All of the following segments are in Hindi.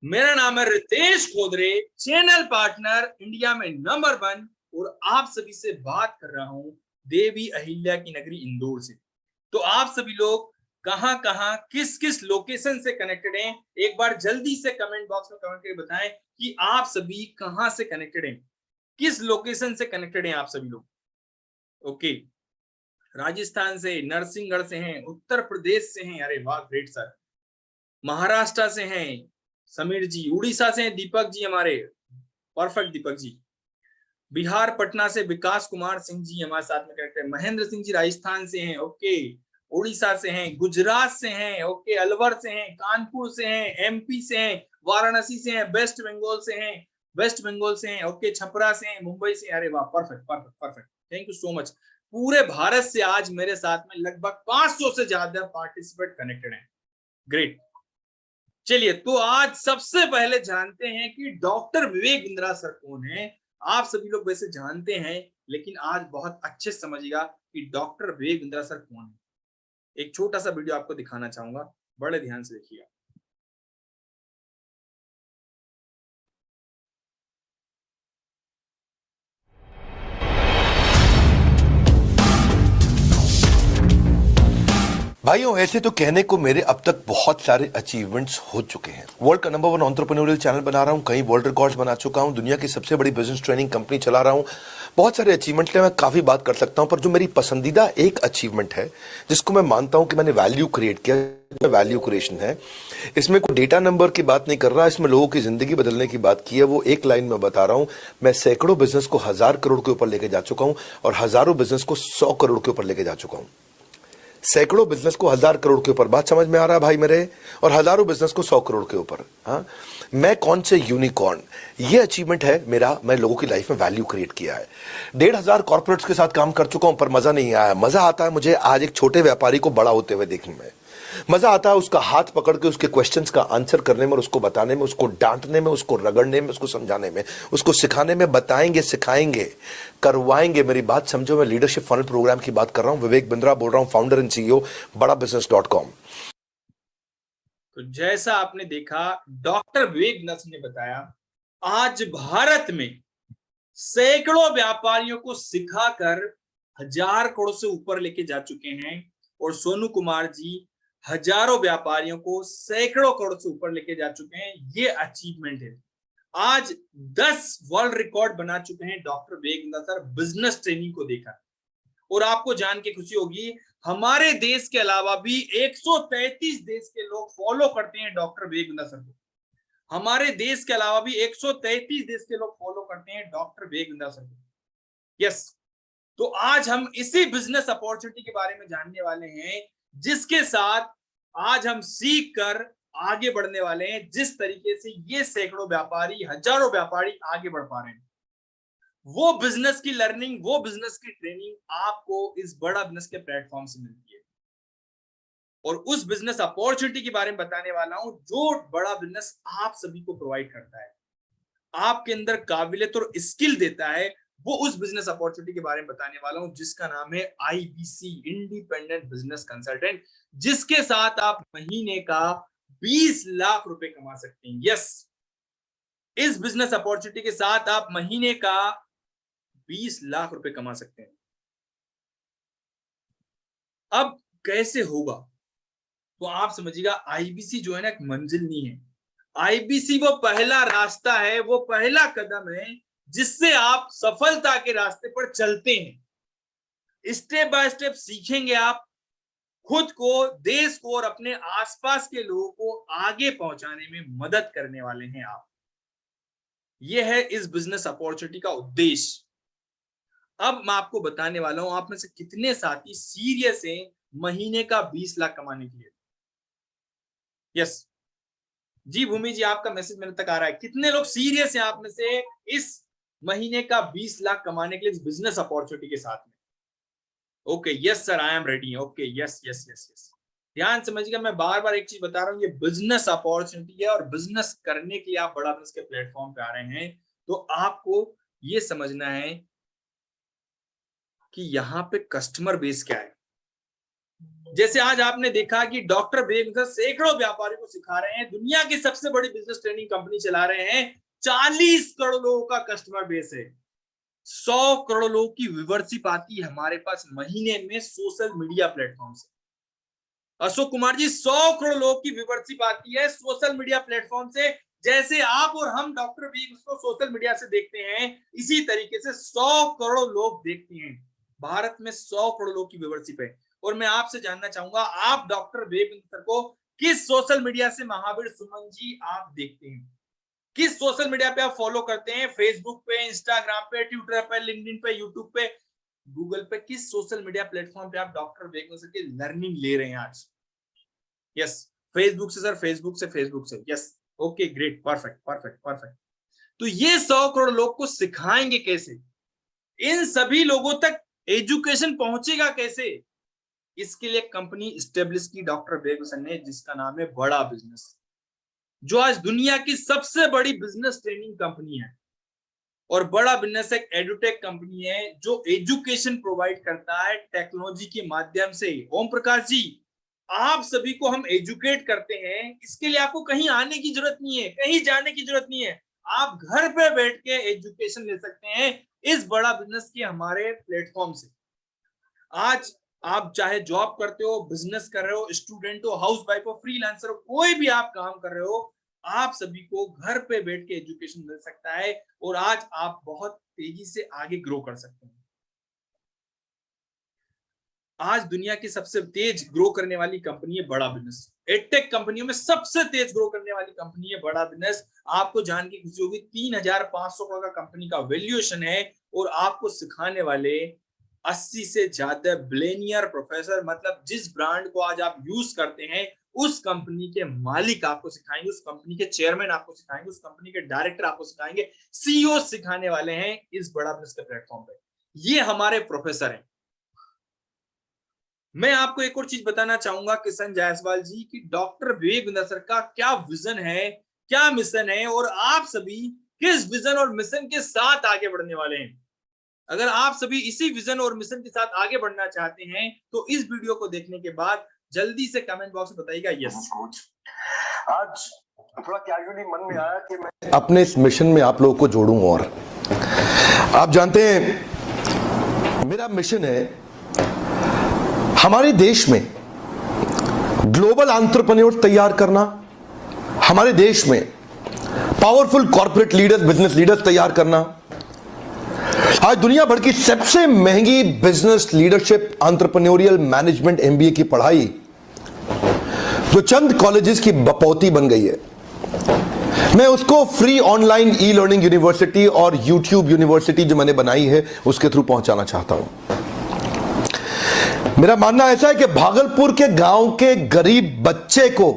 मेरा नाम है रितेश खोदरे, चैनल पार्टनर इंडिया में नंबर 1, और आप सभी से बात कर रहा हूं देवी अहिल्या की नगरी इंदौर से। तो आप सभी लोग कहां कहां किस किस लोकेशन से कनेक्टेड हैं, एक बार जल्दी से कमेंट बॉक्स में कमेंट करके बताएं कि आप सभी कहां से कनेक्टेड हैं, किस लोकेशन से कनेक्टेड हैं आप सभी लोग। ओके, राजस्थान से, नरसिंहगढ़ से हैं, उत्तर प्रदेश से हैं, अरे वाह ग्रेट सर, महाराष्ट्र से हैं समीर जी, उड़ीसा से हैं दीपक जी हमारे, परफेक्ट दीपक जी, बिहार पटना से विकास कुमार सिंह जी हमारे साथ में कनेक्ट है, महेंद्र सिंह जी राजस्थान से हैं, ओके, उड़ीसा से हैं, गुजरात से हैं, ओके, अलवर से हैं, कानपुर से हैं, एमपी से हैं, वाराणसी से हैं, वेस्ट बंगाल से हैं, ओके, छपरा से हैं, मुंबई से, अरे वाह perfect perfect perfect, thank you so much. पूरे भारत से आज मेरे साथ में लगभग 500 से ज्यादा पार्टिसिपेंट कनेक्टेड हैं, ग्रेट। चलिए, तो आज सबसे पहले जानते हैं कि डॉक्टर विवेक बिंद्रा सर कौन है। आप सभी लोग वैसे जानते हैं, लेकिन आज बहुत अच्छे से समझिएगा कि डॉक्टर विवेक बिंद्रा सर कौन है। एक छोटा सा वीडियो आपको दिखाना चाहूंगा, बड़े ध्यान से देखिएगा। भाइयों, ऐसे तो कहने को मेरे अब तक बहुत सारे अचीवमेंट्स हो चुके हैं। वर्ल्ड का नंबर 1 एंटरप्रेन्योरियल चैनल बना रहा हूं, कई वर्ल्ड रिकॉर्ड्स बना चुका हूं, दुनिया की सबसे बड़ी बिजनेस ट्रेनिंग कंपनी चला रहा हूं। बहुत सारे अचीवमेंट हैं, मैं काफी बात कर सकता हूं, पर जो मेरी पसंदीदा एक अचीवमेंट है जिसको मैं मानता हूं कि मैंने वैल्यू क्रिएट किया, वैल्यू क्रिएशन है। इसमें कोई डेटा नंबर की बात नहीं कर रहा, इसमें लोगों की जिंदगी बदलने की बात की है। वो एक लाइन में बता रहा हूं, मैं सैकड़ों बिजनेस को 1000 करोड़ के ऊपर लेके जा चुका हूं और हजारों बिजनेस को 100 करोड़ के ऊपर लेके जा चुका हूं। सैकड़ों बिजनेस को 1000 करोड़ के ऊपर, बात समझ में आ रहा है भाई मेरे, और हजारों बिजनेस को 100 करोड़ के ऊपर। हाँ, मैं कौन से यूनिकॉर्न, ये अचीवमेंट है मेरा। मैं लोगों की लाइफ में वैल्यू क्रिएट किया है। 1500 कॉर्पोरेट्स के साथ काम कर चुका हूं, पर मजा नहीं आया। मजा आता है मुझे आज एक छोटे व्यापारी को बड़ा होते हुए देखने में। मजा आता है उसका हाथ पकड़ के उसके क्वेश्चंस का आंसर करने में, और उसको बताने में, उसको डांटने में, उसको रगड़ने में, उसको समझाने में, उसको सिखाने में। बताएंगे, सिखाएंगे, करवाएंगे। मेरी बात समझो, मैं लीडरशिप फनल प्रोग्राम की बात कर रहा हूं। विवेक बिंद्रा बोल रहा हूं, फाउंडर एंड सीईओ badabusiness.com। तो जैसा आपने देखा, डॉक्टर विवेक बिंद्रा ने बताया, आज भारत में सैकड़ों व्यापारियों को सिखाकर 1000 करोड़ से ऊपर लेके जा चुके हैं, और सोनू कुमार जी हजारों व्यापारियों को सैकड़ों करोड़ से ऊपर लेके जा चुके हैं। ये अचीवमेंट है। आज 10 वर्ल्ड रिकॉर्ड बना चुके हैं doctor Vivek Bindra sir business training को देकर। और आपको जान के खुशी होगी, हमारे देश के अलावा भी 133 देश के लोग फॉलो करते हैं डॉक्टर विवेक बिंद्रा सर को। हमारे देश के अलावा भी 133 देश के लोग फॉलो करते हैं डॉक्टर विवेक बिंद्रा सर को। यस, तो आज हम इसी बिजनेस अपॉर्चुनिटी के बारे में जानने वाले हैं, जिसके साथ आज हम सीख कर आगे बढ़ने वाले हैं। जिस तरीके से ये सैकड़ों व्यापारी, हजारों व्यापारी आगे बढ़ पा रहे हैं, वो बिजनेस की लर्निंग, वो बिजनेस की ट्रेनिंग आपको इस बड़ा बिजनेस के प्लेटफॉर्म से मिलती है। और उस बिजनेस अपॉर्चुनिटी के बारे में बताने वाला हूं, जो बड़ा बिजनेस आप सभी को प्रोवाइड करता है, आपके अंदर काबिलियत और स्किल देता है। वो उस बिजनेस अपॉर्चुनिटी के बारे में बताने वाला हूं, जिसका नाम है आईबीसी, इंडिपेंडेंट बिजनेस कंसल्टेंट, जिसके साथ आप महीने का 20 लाख रुपए कमा सकते हैं। यस, इस बिजनेस अपॉर्चुनिटी के साथ आप महीने का 20 लाख रुपए कमा सकते हैं। अब कैसे होगा, तो आप समझिएगा, आईबीसी जो है ना, एक मंजिल नहीं है। आईबीसी वो पहला रास्ता है, वो पहला कदम है, जिससे आप सफलता के रास्ते पर चलते हैं। स्टेप बाय स्टेप सीखेंगे आप, खुद को, देश को और अपने आसपास के लोगों को आगे पहुंचाने में मदद करने वाले हैं आप। यह है इस बिजनेस अपॉर्चुनिटी का उद्देश्य। अब मैं आपको बताने वाला हूं, आप में से कितने साथी सीरियस हैं महीने का 20 लाख कमाने के लिए। यस जी, भूमि जी, आपका मैसेज मेरे तक आ रहा है। कितने लोग सीरियस हैं आप में से इस महीने का 20 लाख कमाने के लिए, इस बिजनेस अपॉर्चुनिटी के साथ में? Okay, yes sir, I am ready. Okay, yes yes yes yes. ध्यान समझिएगा, मैं बार बार एक चीज बता रहा हूँ, ये बिजनेस अपॉर्चुनिटी है, और बिजनेस करने के लिए आप बड़ा बिजनेस के प्लेटफॉर्म पे आ रहे हैं, तो आपको ये समझना है कि यहाँ पे कस्टमर बेस क्या है। जैसे आज आपने देखा कि डॉक्टर विवेक सैकड़ों व्यापारियों को सिखा रहे हैं, दुनिया की सबसे बड़ी बिजनेस ट्रेनिंग कंपनी चला रहे हैं, 40 करोड़ लोगों का कस्टमर बेस है, 100 करोड़ लोगों की व्यूवरशिप आती है हमारे पास महीने में सोशल मीडिया प्लेटफॉर्म से। अशोक कुमार जी, 100 करोड़ लोगों की व्यूवरशिप आती है सोशल मीडिया प्लेटफॉर्म से। जैसे आप और हम डॉक्टर विवेक उसको सोशल मीडिया से देखते हैं, इसी तरीके से 100 करोड़ लोग देखते हैं। भारत में 100 करोड़ लोग की व्यूवरशिप है। और मैं आपसे जानना चाहूंगा, आप डॉक्टर विवेक सर को किस सोशल मीडिया से, महावीर सुमन जी, आप देखते हैं? किस सोशल मीडिया पे आप फॉलो करते हैं? फेसबुक पे, इंस्टाग्राम पे, ट्विटर पे, लिंक्डइन पे, यूट्यूब पे, गूगल पे, किस सोशल मीडिया प्लेटफॉर्म पे आप डॉक्टर विवेक सर की लर्निंग ले रहे हैं आज? यस, फेसबुक से सर, फेसबुक से, फेसबुक से। Yes, okay, great, perfect, perfect, perfect. तो ये 100 करोड़ लोग को सिखाएंगे कैसे? इन सभी लोगों तक एजुकेशन पहुंचेगा कैसे? इसके लिए कंपनी स्टेब्लिश की डॉक्टर विवेक ने, जिसका नाम है बड़ा बिजनेस, जो आज दुनिया की सबसे बड़ी बिजनेस ट्रेनिंग कंपनी है। और बड़ा बिजनेस एक एडुटेक कंपनी है जो एजुकेशन प्रोवाइड करता है टेक्नोलॉजी के माध्यम से। ओम प्रकाश जी, आप सभी को हम एजुकेट करते हैं, इसके लिए आपको कहीं आने की जरूरत नहीं है, कहीं जाने की जरूरत नहीं है, आप घर पे बैठ के एजुकेशन ले सकते हैं इस बड़ा बिजनेस के हमारे प्लेटफॉर्म से। आज आप चाहे जॉब करते हो, बिजनेस कर रहे हो, स्टूडेंट हो, हाउस वाइफ हो, फ्रीलांसर हो, कोई भी आप काम कर रहे हो, आप सभी को घर पे बैठ के एजुकेशन मिल सकता है और आज आप बहुत तेजी से आगे ग्रो कर सकते हैं। आज दुनिया की सबसे तेज ग्रो करने वाली कंपनी है बड़ा बिजनेस। एडटेक कंपनियों में सबसे तेज ग्रो करने वाली कंपनी है बड़ा बिजनेस। आपको जान के खुशी होगी, 3,500 करोड़ का कंपनी का वैल्यूएशन है और आपको सिखाने वाले 80 से ज्यादा बिलियनियर प्रोफेसर, मतलब जिस ब्रांड को आज आप यूज करते हैं उस कंपनी के मालिक आपको सिखाएंगे, उस कंपनी के चेयरमैन आपको सिखाएंगे, उस कंपनी के डायरेक्टर आपको सिखाएंगे, सीईओ सिखाने वाले हैं इस बड़ा बिजनेस के प्लेटफॉर्म पे। ये हमारे प्रोफेसर हैं। मैं आपको एक और चीज बताना चाहूंगा किशन जायसवाल जी की डॉक्टर विवेक सर का क्या विजन है, क्या मिशन है और आप सभी किस विजन और मिशन के साथ आगे बढ़ने वाले हैं। अगर आप सभी इसी विजन और मिशन के साथ आगे बढ़ना चाहते हैं तो इस वीडियो को देखने के बाद जल्दी से कमेंट बॉक्स में बताइएगा यस। आज थोड़ा कैजुअली मन में आया कि मैं अपने इस मिशन में आप लोगों को जोड़ूं। और आप जानते हैं मेरा मिशन है हमारे देश में ग्लोबल एंटरप्रेन्योर तैयार करना, हमारे देश में powerful corporate leaders, business leaders तैयार करना। आज दुनिया भर की सबसे महंगी business leadership entrepreneurial management MBA की पढ़ाई जो चंद कॉलेजेस की बपौती बन गई है, मैं उसको free online e learning university और यूट्यूब यूनिवर्सिटी जो मैंने बनाई है उसके थ्रू पहुंचाना चाहता हूं। मेरा मानना ऐसा है कि भागलपुर के गांव के गरीब बच्चे को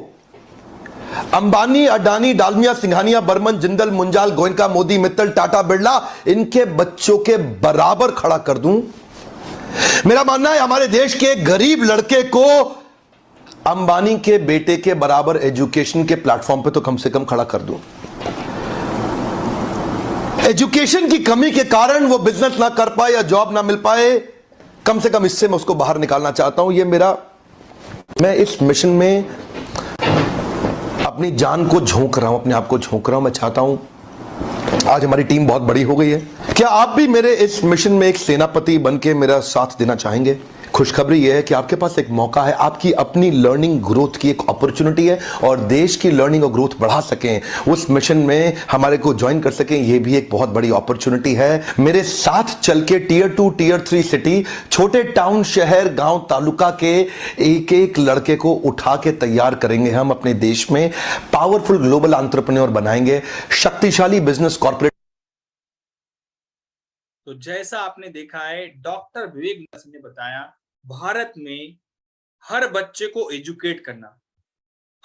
अंबानी, अडानी, डालमिया, सिंघानिया, बर्मन, जिंदल, मुंजाल, गोयनका, मोदी, मित्तल, टाटा, बिरला, इनके बच्चों के बराबर खड़ा कर दूं। मेरा मानना है हमारे देश के गरीब लड़के को अंबानी के बेटे के बराबर एजुकेशन के प्लेटफॉर्म पे तो कम से कम खड़ा कर दूं। एजुकेशन की कमी के कारण वो बिजनेस ना कर पाए या जॉब ना मिल पाए, कम से कम इससे मैं उसको बाहर निकालना चाहता हूं। मैं इस मिशन में अपनी जान को झोंक रहा हूं, अपने आप को झोंक रहा हूं। मैं चाहता हूं, आज हमारी टीम बहुत बड़ी हो गई है, क्या आप भी मेरे इस मिशन में एक सेनापति बन के मेरा साथ देना चाहेंगे? खुशखबरी यह है कि आपके पास एक मौका है, आपकी अपनी लर्निंग ग्रोथ की एक अपॉर्चुनिटी है और देश की लर्निंग और ग्रोथ बढ़ा सकें, उस मिशन में हमारे को ज्वाइन कर सकें, यह भी एक बहुत बड़ी अपॉर्चुनिटी है। मेरे साथ चल के टियर 2, टियर 3 सिटी, छोटे टाउन, शहर, गांव, तालुका के एक एक लड़के को उठा के तैयार करेंगे हम, अपने देश में पावरफुल ग्लोबल एंटरप्रेन्योर बनाएंगे, शक्तिशाली बिजनेस कॉर्पोरेट। तो जैसा आपने देखा है, डॉक्टर विवेक ने बताया, भारत में हर बच्चे को एजुकेट करना,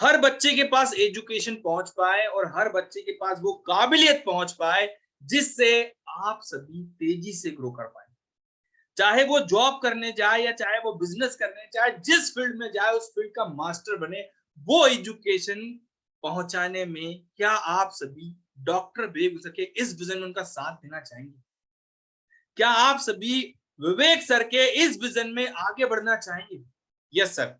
हर बच्चे के पास एजुकेशन पहुंच पाए और हर बच्चे के पास वो काबिलियत पहुंच पाए जिससे आप सभी तेजी से ग्रो कर पाए। चाहे वो जॉब करने जाए या चाहे वो बिजनेस करने जाए, जिस फील्ड में जाए उस फील्ड का मास्टर बने, वो एजुकेशन पहुंचाने में क्या आप सभी डॉक्टर विवेक सर के इस विजन में उनका साथ देना चाहेंगे? क्या आप सभी विवेक सर के इस विजन में आगे बढ़ना चाहेंगे? Yes sir,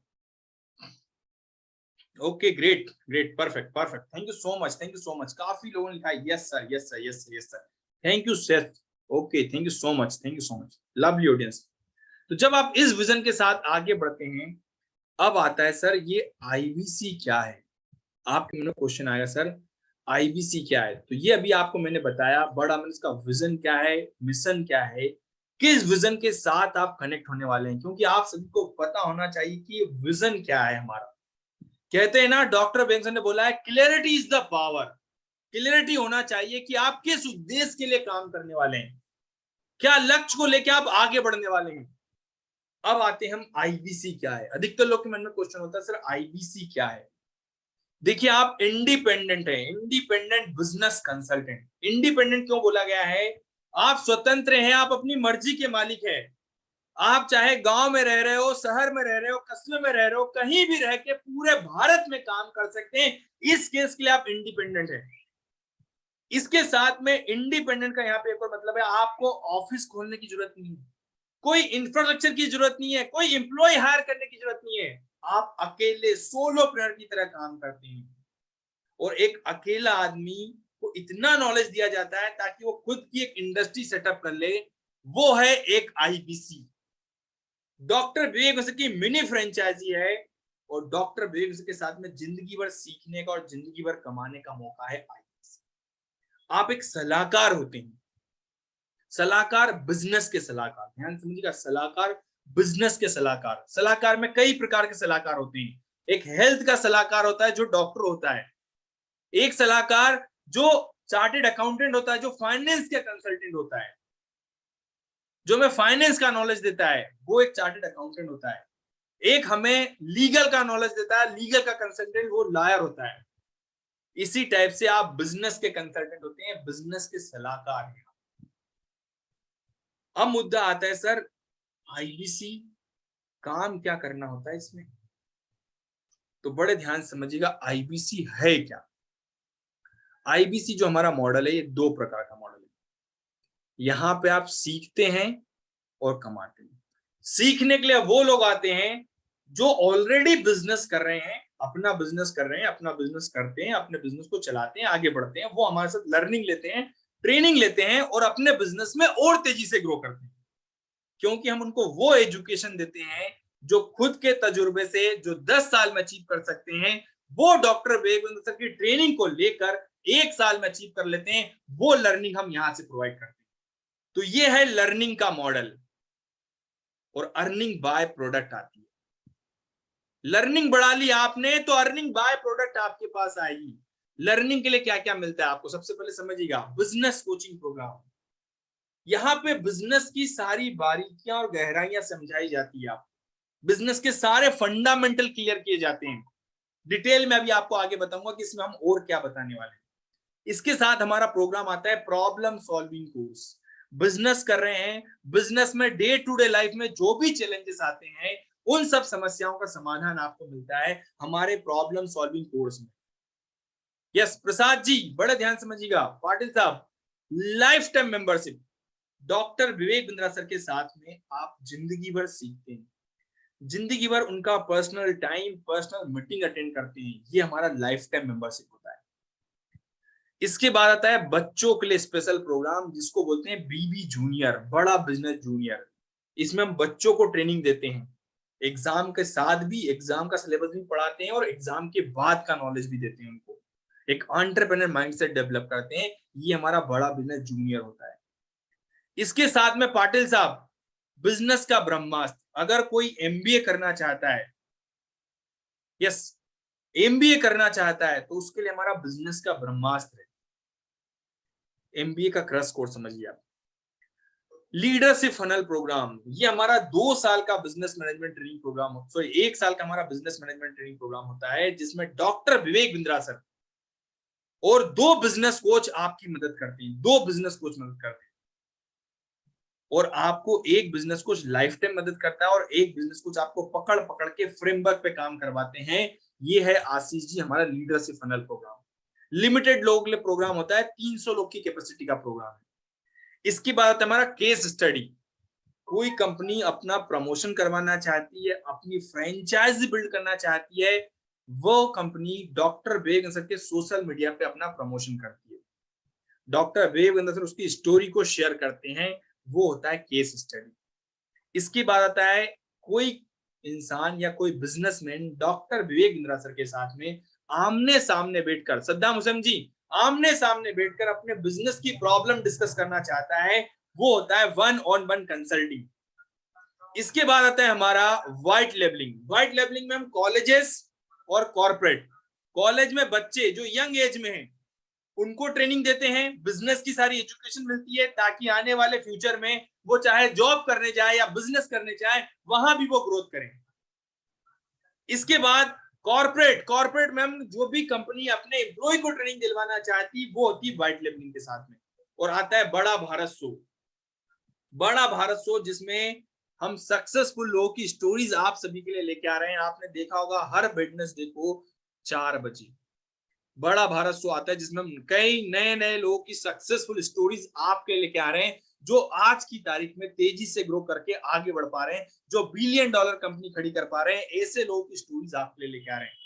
okay, great great, perfect perfect, thank you so much, thank you so much. काफी लोगों ने लिखा है yes sir, yes sir, yes sir, yes sir, thank you sir, okay, thank you so much, thank you so much, lovely audience. तो जब आप इस विजन के साथ आगे बढ़ते हैं, अब आता है सर ये आईबीसी क्या है। आपके मन में क्वेश्चन आएगा सर आईबीसी क्या है, तो ये अभी आपको मैंने बताया, बड़ा मैंने इसका विजन क्या है, मिशन क्या है, किस विजन के साथ आप कनेक्ट होने वाले हैं, क्योंकि आप सभी को पता होना चाहिए कि विजन क्या है हमारा। कहते हैं ना, डॉक्टर बेंसन ने बोला है clarity is the power. Clarity होना चाहिए कि आप किस उद्देश्य के लिए काम करने वाले हैं, क्या लक्ष्य को लेकर आप आगे बढ़ने वाले हैं। अब आते हैं हम आईबीसी क्या है। अधिकतर लोग के मन में क्वेश्चन होता है सर आईबीसी क्या है। देखिए, आप इंडिपेंडेंट है, इंडिपेंडेंट बिजनेस कंसल्टेंट। इंडिपेंडेंट क्यों बोला गया है? आप स्वतंत्र हैं, आप अपनी मर्जी के मालिक हैं। आप चाहे गांव में रह रहे हो, शहर में रह रहे हो, कस्बे में रह रहे हो, कहीं भी रह के पूरे भारत में काम कर सकते हैं। इस केस के लिए आप इंडिपेंडेंट हैं। इसके साथ में इंडिपेंडेंट का यहाँ पे एक और मतलब है, आपको ऑफिस खोलने की जरूरत नहीं है, कोई इंफ्रास्ट्रक्चर की जरूरत नहीं है, कोई एम्प्लॉय हायर करने की जरूरत नहीं है। आप अकेले सोलोप्रेन्योर की तरह काम करते हैं। और एक अकेला आदमी को इतना नॉलेज दिया जाता है ताकि वो खुद की एक इंडस्ट्री सेटअप कर ले, वो है एक आईबीसी। डॉक्टर विवेक की मिनी फ्रेंचाइजी है, और डॉक्टर विवेक के साथ में जिंदगी भर सीखने का और जिंदगी भर कमाने का मौका है आईबीसी। आप एक सलाहकार होते हैं, सलाहकार, बिजनेस के सलाहकार, ध्यान समझिएगा, सलाहकार, बिजनेस के सलाहकार। सलाहकार में कई प्रकार के सलाहकार होते हैं। एक हेल्थ का सलाहकार होता है जो डॉक्टर होता है, एक सलाहकार जो चार्टेड अकाउंटेंट होता है, जो फाइनेंस के कंसल्टेंट होता है, जो हमें फाइनेंस का नॉलेज देता है, वो एक चार्टेड अकाउंटेंट होता है। एक हमें लीगल का नॉलेज देता है, लीगल का कंसल्टेंट, वो लॉयर होता है। इसी टाइप से आप बिजनेस के कंसल्टेंट होते हैं, बिजनेस के सलाहकार हैं। अब मुद्दा आता है सर आईबीसी काम क्या करना होता है इसमें। तो बड़े ध्यान समझिएगा आईबीसी है क्या। आईबीसी जो हमारा मॉडल है, ये दो प्रकार का मॉडल है। यहां पे आप सीखते हैं और कमाते हैं। सीखने के लिए वो लोग आते हैं जो ऑलरेडी बिजनेस कर रहे हैं, अपना बिजनेस कर रहे हैं, अपना बिजनेस करते हैं, अपने बिजनेस को चलाते हैं, आगे बढ़ते हैं। वो हमारे साथ लर्निंग लेते हैं, ट्रेनिंग लेते हैं, और अपने बिजनेस में और तेजी से ग्रो करते हैं, क्योंकि हम उनको वो एजुकेशन देते हैं जो खुद के तजुर्बे से, जो 10 साल में अचीव कर सकते हैं, वो डॉक्टर विवेक सर की ट्रेनिंग को लेकर 1 साल में अचीव कर लेते हैं। वो लर्निंग हम यहां से प्रोवाइड करते हैं। तो ये है लर्निंग का मॉडल। और अर्निंग बाय प्रोडक्ट आती है। लर्निंग बढ़ा ली आपने तो अर्निंग बाय प्रोडक्ट आपके पास आएगी। लर्निंग के लिए क्या क्या मिलता है आपको, सबसे पहले समझिएगा, बिजनेस कोचिंग प्रोग्राम। यहाँ पे बिजनेस की सारी बारीकियां और गहराइयां समझाई जाती है। आप बिजनेस के सारे फंडामेंटल क्लियर किए जाते हैं। डिटेल में अभी आपको आगे बताऊंगा कि इसमें हम और क्या बताने वाले हैं। इसके साथ हमारा प्रोग्राम आता है प्रॉब्लम सॉल्विंग कोर्स। बिजनेस कर रहे हैं, बिजनेस में डे टू डे लाइफ में जो भी चैलेंजेस आते हैं, उन सब समस्याओं का समाधान आपको मिलता है हमारे प्रॉब्लम सॉल्विंग कोर्स में। यस प्रसाद जी, बड़े ध्यान समझिएगा, पाटिल साहब, life time membership. Doctor Vivek Bindra sir के साथ में आप जिंदगी भर सीखते हैं, जिंदगी भर उनका personal time, personal meeting attend करते हैं। ये हमारा लाइफ टाइम मेंबरशिप होता है। इसके बाद आता है बच्चों के लिए स्पेशल प्रोग्राम, जिसको बोलते हैं बीबी जूनियर, बड़ा बिजनेस जूनियर। इसमें हम बच्चों को ट्रेनिंग देते हैं, एग्जाम के साथ भी, एग्जाम का सिलेबस भी पढ़ाते हैं, और एग्जाम के बाद का नॉलेज भी देते हैं उनको, एक एंटरप्रेन्योर माइंडसेट डेवलप करते हैं। ये हमारा बड़ा बिजनेस जूनियर होता है। इसके साथ में पाटिल साहब, बिजनेस का ब्रह्मास्त्र। अगर कोई एमबीए करना चाहता है, यस, एमबीए करना चाहता है, तो उसके लिए हमारा बिजनेस का ब्रह्मास्त्र है, एमबीए का क्रश कोर्स समझिए आप। लीडरशिप फनल प्रोग्राम, ये हमारा 2 साल का business management training programme, sorry 1 साल का हमारा बिजनेस मैनेजमेंट ट्रेनिंग प्रोग्राम होता है, जिसमें डॉक्टर विवेक बिंद्रा सर और 2 बिजनेस कोच आपकी मदद करते हैं, 2 बिजनेस कोच मदद करते हैं। और आपको एक बिजनेस कोच लाइफ टाइम मदद करता है, और एक बिजनेस कोच आपको पकड़ पकड़ के फ्रेमवर्क पे काम करवाते हैं। ये है आशीष जी हमारा लीडरशिप फनल प्रोग्राम। लिमिटेड लोगों के लिए प्रोग्राम होता है, 300 लोग की कैपेसिटी का प्रोग्राम है। इसके बाद हमारा केस स्टडी, कोई कंपनी अपना प्रमोशन करवाना चाहती है, अपनी फ्रेंचाइज बिल्ड करना चाहती है, वो कंपनी डॉक्टर विवेक सर के सोशल मीडिया पे अपना प्रमोशन करती है। डॉक्टर विवेक सर उसकी स्टोरी को शेयर करते हैं, वो होता है केस स्टडी। इसके बाद आता है कोई इंसान या कोई businessman doctor Vivek Bindra sir के साथ में आमने सामने बैठकर, सद्दाम हुसैन जी आमने सामने बैठकर अपने बिजनेस की प्रॉब्लम डिस्कस करना चाहता है, वो होता है 1-on-1 कंसल्टिंग। इसके बाद आता है हमारा व्हाइट लेबलिंग। व्हाइट लेबलिंग में हम कॉलेजेस और कॉर्पोरेट, कॉलेज में बच्चे जो यंग एज में हैं उनको ट्रेनिंग देते हैं, बिजनेस की सारी एजुकेशन मिलती है ताकि आने वाले फ्यूचर में वो चाहे जॉब करने जाए या बिजनेस करने जाए वहां भी वो ग्रोथ करें। इसके बाद कॉर्पोरेट में हम जो भी कंपनी अपने एम्प्लॉय को ट्रेनिंग दिलवाना चाहती वो होती है व्हाइट लेबलिंग के साथ में। और आता है बड़ा भारत शो। बड़ा भारत शो जिसमें हम सक्सेसफुल लोगों की स्टोरीज आप सभी के लिए लेके आ रहे हैं। आपने देखा होगा हर वेडनेसडे को 4 बजे बड़ा भारत शो आता है जिसमें हम कई नए नए लोगों की सक्सेसफुल स्टोरीज आपके लेके आ रहे हैं, जो आज की तारीख में तेजी से ग्रो करके आगे बढ़ पा रहे हैं, जो $1 बिलियन कंपनी खड़ी कर पा रहे हैं। ऐसे लोगों की स्टोरीज आपके लेके आ रहे हैं।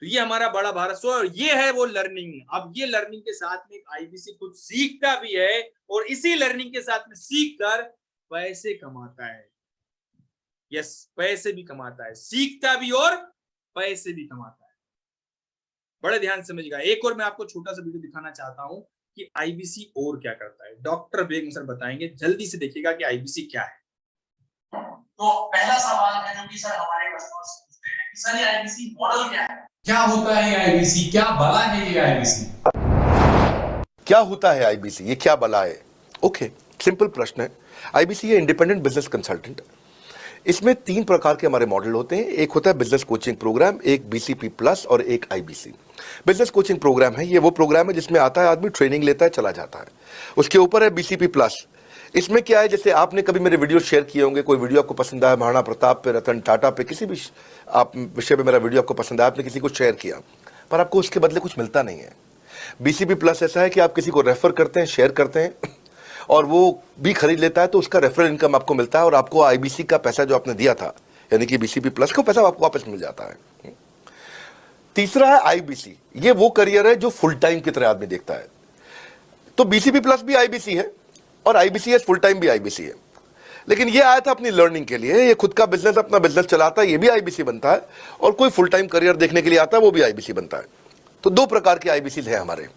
तो ये हमारा बड़ा भारत शो और ये है वो लर्निंग। अब ये लर्निंग के साथ में एक आईबीसी कुछ सीखता भी है और इसी लर्निंग के साथ में सीख कर पैसे कमाता है। यस, पैसे भी कमाता है, सीखता भी और पैसे भी कमाता है। बड़े ध्यान से समझिएगा। एक और मैं आपको छोटा सा वीडियो दिखाना चाहता हूं कि आईबीसी और क्या करता है। डॉक्टर बेगम सर बताएंगे, जल्दी से देखिएगा कि आईबीसी क्या है। तो पहला सवाल है जो कि सर हमारे कस्टमर्स पूछते हैं कि सर ये आईबीसी मॉडल क्या है, क्या होता है ये आईबीसी, क्या भला है ये आईबीसी, क्या होता है आईबीसी, ये क्या बला है? ओके, सिंपल प्रश्न है। आईबीसी है इंडिपेंडेंट बिजनेस कंसल्टेंट। इसमें 3 प्रकार के हमारे मॉडल होते हैं। एक होता है बिजनेस कोचिंग प्रोग्राम, एक बीसीपी प्लस और एक आईबीसी। बिजनेस कोचिंग प्रोग्राम है, ये वो प्रोग्राम है जिसमें आता है आदमी, ट्रेनिंग लेता है, चला जाता है। उसके ऊपर है बीसीपी प्लस। इसमें क्या है, जैसे आपने कभी मेरे वीडियो शेयर किए होंगे, कोई वीडियो आपको पसंद आया, महाराणा प्रताप पे, रतन टाटा पे, किसी भी आप विषय पे मेरा वीडियो आपको पसंद आया, आपने किसी को शेयर किया, पर आपको उसके बदले कुछ मिलता नहीं है। बीसीपी प्लस ऐसा है कि आप किसी को रेफर करते हैं, शेयर करते हैं और वो भी खरीद लेता है, तो उसका रेफरल इनकम आपको मिलता है और आपको आईबीसी का पैसा जो आपने दिया था, यानी कि बीसीपी प्लस का पैसा आपको वापस मिल जाता है। तीसरा है आईबीसी। ये वो करियर है जो फुल टाइम की तरह आदमी देखता है। तो बीसीपी प्लस भी आईबीसी है और आईबीसी फुल टाइम भी आईबीसी है। लेकिन ये आया था अपनी लर्निंग के लिए, ये खुद का बिजनेस, अपना बिजनेस चलाता है, ये भी आईबीसी बनता है। और कोई फुल टाइम करियर देखने के लिए आता है, वो भी आईबीसी बनता है। तो 2 प्रकार के आईबीसी है हमारे।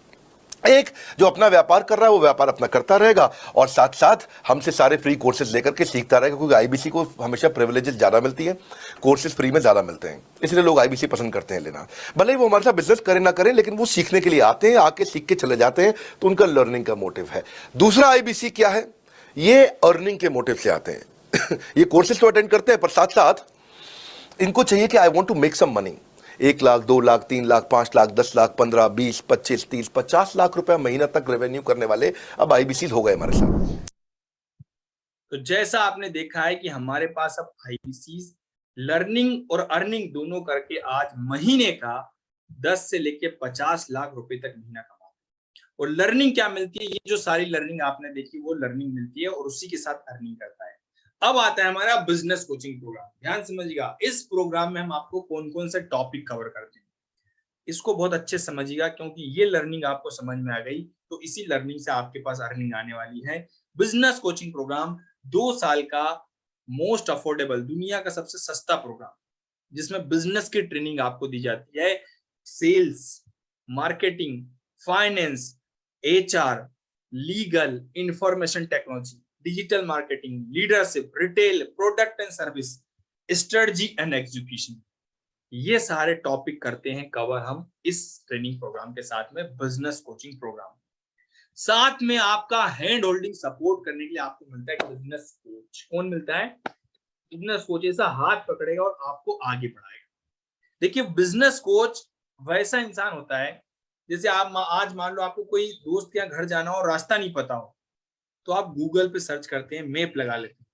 एक जो अपना व्यापार कर रहा है वो व्यापार अपना करता रहेगा और साथ साथ हमसे सारे फ्री कोर्सेज लेकर के सीखता रहेगा, क्योंकि आईबीसी को हमेशा प्रिविलेजेस ज्यादा मिलती है, कोर्सेज फ्री में ज्यादा मिलते हैं, इसलिए लोग आईबीसी पसंद करते हैं लेना। भले ही वो हमारे साथ बिजनेस करें ना करें, लेकिन वो सीखने के लिए आते हैं, आके सीख के चले जाते हैं, तो उनका लर्निंग का मोटिव है। दूसरा आईबीसी क्या है, ये अर्निंग के मोटिव से आते हैं। ये कोर्सेज तो अटेंड करते हैं, पर साथ साथ इनको चाहिए कि I want to make some money. 1 lakh, 2 lakh, 3 lakh, 5 lakh, 10 lakh, 15, 20, 25, 30, 50 lakh रुपए महीना तक रेवेन्यू करने वाले अब आईबीसी हो गए हमारे साथ। तो जैसा आपने देखा है कि हमारे पास अब आईबीसी लर्निंग और अर्निंग दोनों करके आज महीने का 10 से लेके 50 लाख रुपए तक महीना कमाते हैं। और लर्निंग क्या मिलती है, ये जो सारी लर्निंग आपने देखी वो लर्निंग मिलती है और उसी के साथ अर्निंग करता है। अब आता है हमारा बिजनेस कोचिंग प्रोग्राम। ध्यान समझिएगा, इस प्रोग्राम में हम आपको कौन कौन से टॉपिक कवर करते हैं, इसको बहुत अच्छे समझिएगा, क्योंकि ये लर्निंग आपको समझ में आ गई तो इसी लर्निंग से आपके पास अर्निंग आने वाली है। बिजनेस कोचिंग प्रोग्राम 2 साल का मोस्ट अफोर्डेबल, दुनिया का सबसे सस्ता प्रोग्राम, जिसमें बिजनेस की ट्रेनिंग आपको दी जाती है। Sales, marketing, finance, HR, legal, information technology, digital marketing, leadership, retail, product and service, strategy and execution, ये सारे टॉपिक करते हैं कवर हम इस ट्रेनिंग प्रोग्राम के साथ में, बिजनेस कोचिंग प्रोग्राम। साथ में आपका हैंड होल्डिंग सपोर्ट करने के लिए आपको मिलता है बिजनेस कोच। कौन मिलता है? बिजनेस कोच ऐसा हाथ पकड़ेगा और आपको आगे बढ़ाएगा। देखिए, बिजनेस कोच वैसा इंसान होता है, जैसे आप आज मान लो आपको कोई दोस्त के यहाँ घर जाना हो, रास्ता नहीं पता हो, तो आप गूगल पे सर्च करते हैं, मैप लगा लेते हैं,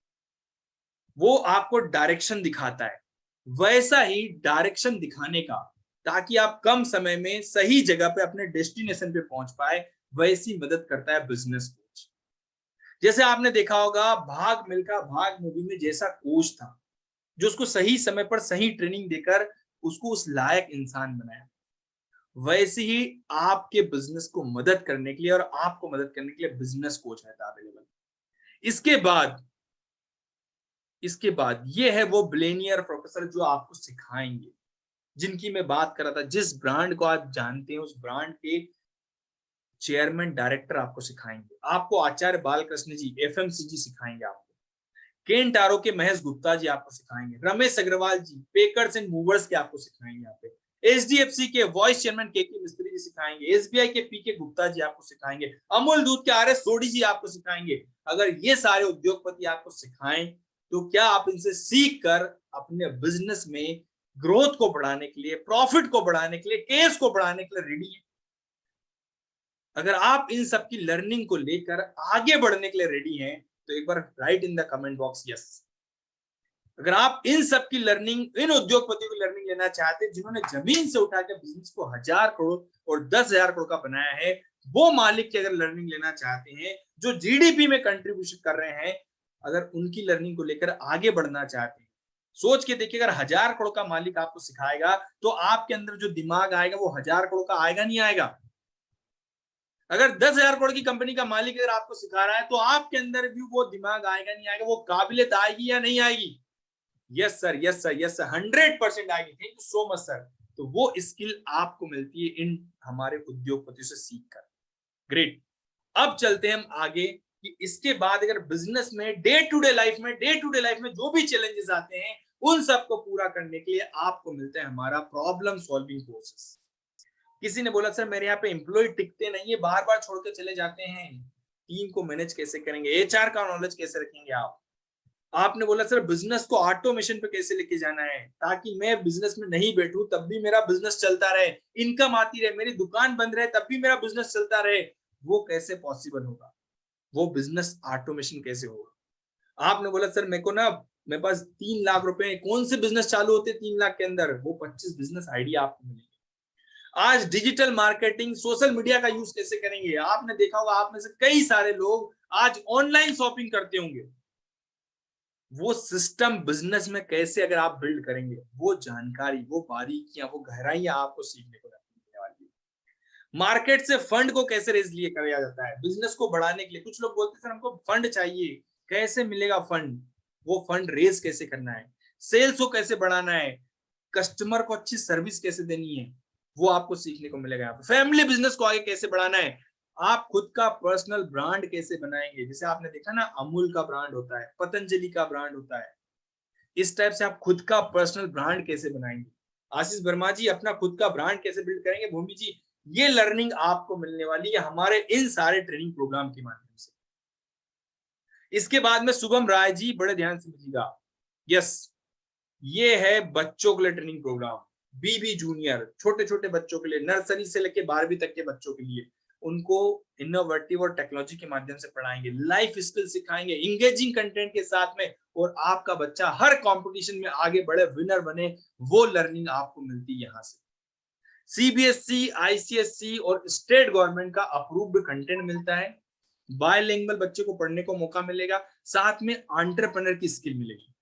वो आपको डायरेक्शन दिखाता है। वैसा ही डायरेक्शन दिखाने का, ताकि आप कम समय में सही जगह पे अपने डेस्टिनेशन पे पहुंच पाए, वैसी मदद करता है बिजनेस कोच। जैसे आपने देखा होगा भाग मिल्खा भाग मूवी में जैसा कोच था जो उसको सही समय पर सही ट्रेनिंग देकर उसको उस लायक इंसान बनाया, वैसे ही आपके बिजनेस को मदद करने के लिए और आपको मदद करने के लिए बिजनेस कोच रहता है अवेलेबल। इसके बाद इसके बाद ये है वो बिलियनियर प्रोफेसर जो आपको सिखाएंगे, जिनकी मैं बात कर रहा था। जिस ब्रांड को आप जानते हैं उस ब्रांड के चेयरमैन डायरेक्टर आपको सिखाएंगे। आपको आचार्य बालकृष्ण जी एफएमसीजी सिखाएंगे, आपको केन टारो के महेश गुप्ता जी आपको सिखाएंगे, रमेश अग्रवाल जी पेकर्स एंड मूवर्स के आपको सिखाएंगे, यहाँ पे एचडीएफसी के वाइस चेयरमैन के मिस्त्री जी सिखाएंगे, एसबीआई के पीके गुप्ता जी आपको सिखाएंगे, अमूल दूध के आर एस सोडी जी आपको सिखाएंगे। अगर ये सारे उद्योगपति आपको सिखाएं तो क्या आप इनसे सीख कर अपने बिजनेस में ग्रोथ को बढ़ाने के लिए, प्रॉफिट को बढ़ाने के लिए, केस को बढ़ाने के लिए रेडी है? अगर आप इन सब की लर्निंग को लेकर आगे बढ़ने के लिए रेडी हैं तो एक बार write in the comment box yes. अगर आप इन सब की लर्निंग, इन उद्योगपतियों की लर्निंग लेना चाहते हैं जिन्होंने जमीन से उठा के बिजनेस को 1000 करोड़ और 10,000 करोड़ का बनाया है, वो मालिक की अगर लर्निंग लेना चाहते हैं जो जीडीपी में कंट्रीब्यूशन कर रहे हैं, अगर उनकी लर्निंग को लेकर आगे बढ़ना चाहते हैं, सोच के देखिए अगर 1000 करोड़ का मालिक आपको सिखाएगा तो आपके अंदर जो दिमाग आएगा वो 1000 करोड़ का आएगा नहीं आएगा? अगर 10,000 करोड़ की कंपनी का मालिक अगर आपको सिखा रहा है तो आपके अंदर भी वो दिमाग आएगा नहीं आएगा? वो काबिलियत आएगी या नहीं आएगी? Yes sir, yes sir, yes sir, 100% आएगी। Thank you so much sir. तो वो स्किल आपको मिलती है इन हमारे उद्योगपतियों से सीखकर। ग्रेट। अब चलते हैं हम आगे कि इसके बाद अगर बिजनेस में डे टू डे लाइफ में जो भी चैलेंजेस आते हैं उन सबको पूरा करने के लिए आपको मिलता है हमारा प्रॉब्लम सॉल्विंग कोर्सेस। किसी ने बोला सर मेरे यहाँ पे एम्प्लॉय टिकते नहीं है, बार बार छोड़ के चले जाते हैं, टीम को मैनेज कैसे करेंगे, एचआर का नॉलेज कैसे रखेंगे आप? आपने बोला सर बिजनेस को ऑटोमेशन पे कैसे लेके जाना है ताकि मैं बिजनेस में नहीं बैठूं तब भी मेरा बिजनेस चलता रहे, इनकम आती रहे, मेरी दुकान बंद रहे तब भी मेरा बिजनेस चलता रहे, वो कैसे पॉसिबल होगा? वो बिजनेस ऑटोमेशन कैसे होगा? आपने बोला सर मेरे को ना, मेरे पास 3 लाख रुपए, कौन से बिजनेस चालू होते हैं 3 लाख के अंदर? वो 25 बिजनेस आइडिया आपको मिलेंगे। आज डिजिटल मार्केटिंग, सोशल मीडिया का यूज कैसे करेंगे? आपने देखा होगा आप में से कई सारे लोग आज ऑनलाइन शॉपिंग करते होंगे, वो सिस्टम बिजनेस में कैसे अगर आप बिल्ड करेंगे, वो जानकारी, वो बारीकियां, वो गहराइयां आपको सीखने को मिलने वाली है। मार्केट से फंड को कैसे रेज लिए किया जाता है बिजनेस को बढ़ाने के लिए? कुछ लोग बोलते हैं सर हमको फंड चाहिए, कैसे मिलेगा फंड? वो फंड रेज कैसे करना है? सेल्स को कैसे बढ़ाना है? कस्टमर को अच्छी सर्विस कैसे देनी है, वो आपको सीखने को मिलेगा। फैमिली बिजनेस को आगे कैसे बढ़ाना है? आप खुद का पर्सनल ब्रांड कैसे बनाएंगे? जैसे आपने देखा ना अमूल का ब्रांड होता है, पतंजलि का ब्रांड होता है, इस टाइप से आप खुद का पर्सनल ब्रांड कैसे बनाएंगे? आशीष वर्मा जी अपना खुद का ब्रांड कैसे बिल्ड करेंगे? भूमि जी, ये लर्निंग आपको मिलने वाली है हमारे इन सारे ट्रेनिंग प्रोग्राम के माध्यम से। इसके बाद में शुभम राय जी बड़े ध्यान से समझिएगा, यस, ये है बच्चों के लिए ट्रेनिंग प्रोग्राम, बीबी जूनियर, छोटे छोटे बच्चों के लिए, नर्सरी से लेकर 12वीं तक के बच्चों के लिए। उनको इनोवेटिव और टेक्नोलॉजी के माध्यम से पढ़ाएंगे, लाइफ स्किल सिखाएंगे इंगेजिंग कंटेंट के साथ में, और आपका बच्चा हर कंपटीशन में आगे बढ़े, विनर बने, वो लर्निंग आपको मिलती है यहाँ से। सीबीएसई, आईसीएसई और स्टेट गवर्नमेंट का अप्रूव्ड कंटेंट मिलता है, बायलिंगुअल बच्चे को पढ़ने को मौका मिलेगा, साथ में एंटरप्रेन्योर की स्किल मिलेगी।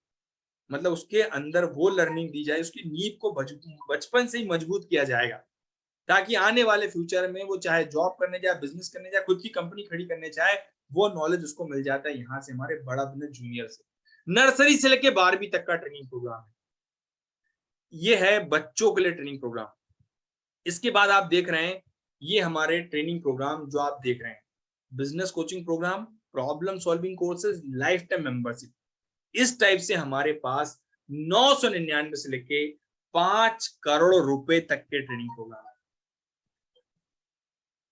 मतलब उसके अंदर वो लर्निंग दी जाए, उसकी नींव को बचपन से ही मजबूत किया जाएगा ताकि आने वाले फ्यूचर में वो चाहे जॉब करने जाए, बिजनेस करने जाए, खुद की कंपनी खड़ी करने चाहे, वो नॉलेज उसको मिल जाता है यहाँ से, हमारे बड़ा बिजनेस जूनियर से। नर्सरी से लेके 12वीं तक का ट्रेनिंग प्रोग्राम है, ये है बच्चों के लिए ट्रेनिंग प्रोग्राम। इसके बाद आप देख रहे हैं ये हमारे ट्रेनिंग प्रोग्राम जो आप देख रहे हैं, business coaching programme, problem solving courses, life time membership, इस टाइप से हमारे पास 999 से लेके 5 करोड़ रुपए तक के ट्रेनिंग प्रोग्राम है।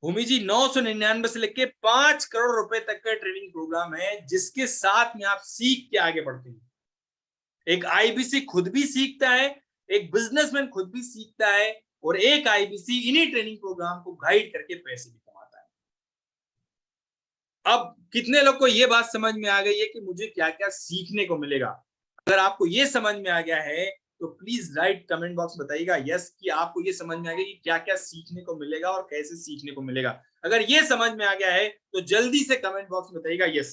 भूमि जी 999 से लेके 5 करोड़ रुपए तक का ट्रेनिंग प्रोग्राम है, जिसके साथ में आप सीख के आगे बढ़ते हैं। एक आईबीसी खुद भी सीखता है, एक बिजनेसमैन खुद भी सीखता है, और एक आईबीसी इन्हीं ट्रेनिंग प्रोग्राम को गाइड करके पैसे भी कमाता है। अब कितने लोग को ये बात समझ में आ गई है कि मुझे क्या क्या सीखने को मिलेगा? अगर आपको ये समझ में आ गया है तो प्लीज राइट कमेंट बॉक्स बताइएगा यस कि आपको ये समझ में आ गया कि क्या क्या सीखने को मिलेगा और कैसे सीखने को मिलेगा। अगर ये समझ में आ गया है तो जल्दी से कमेंट बॉक्स में बताइएगा यस।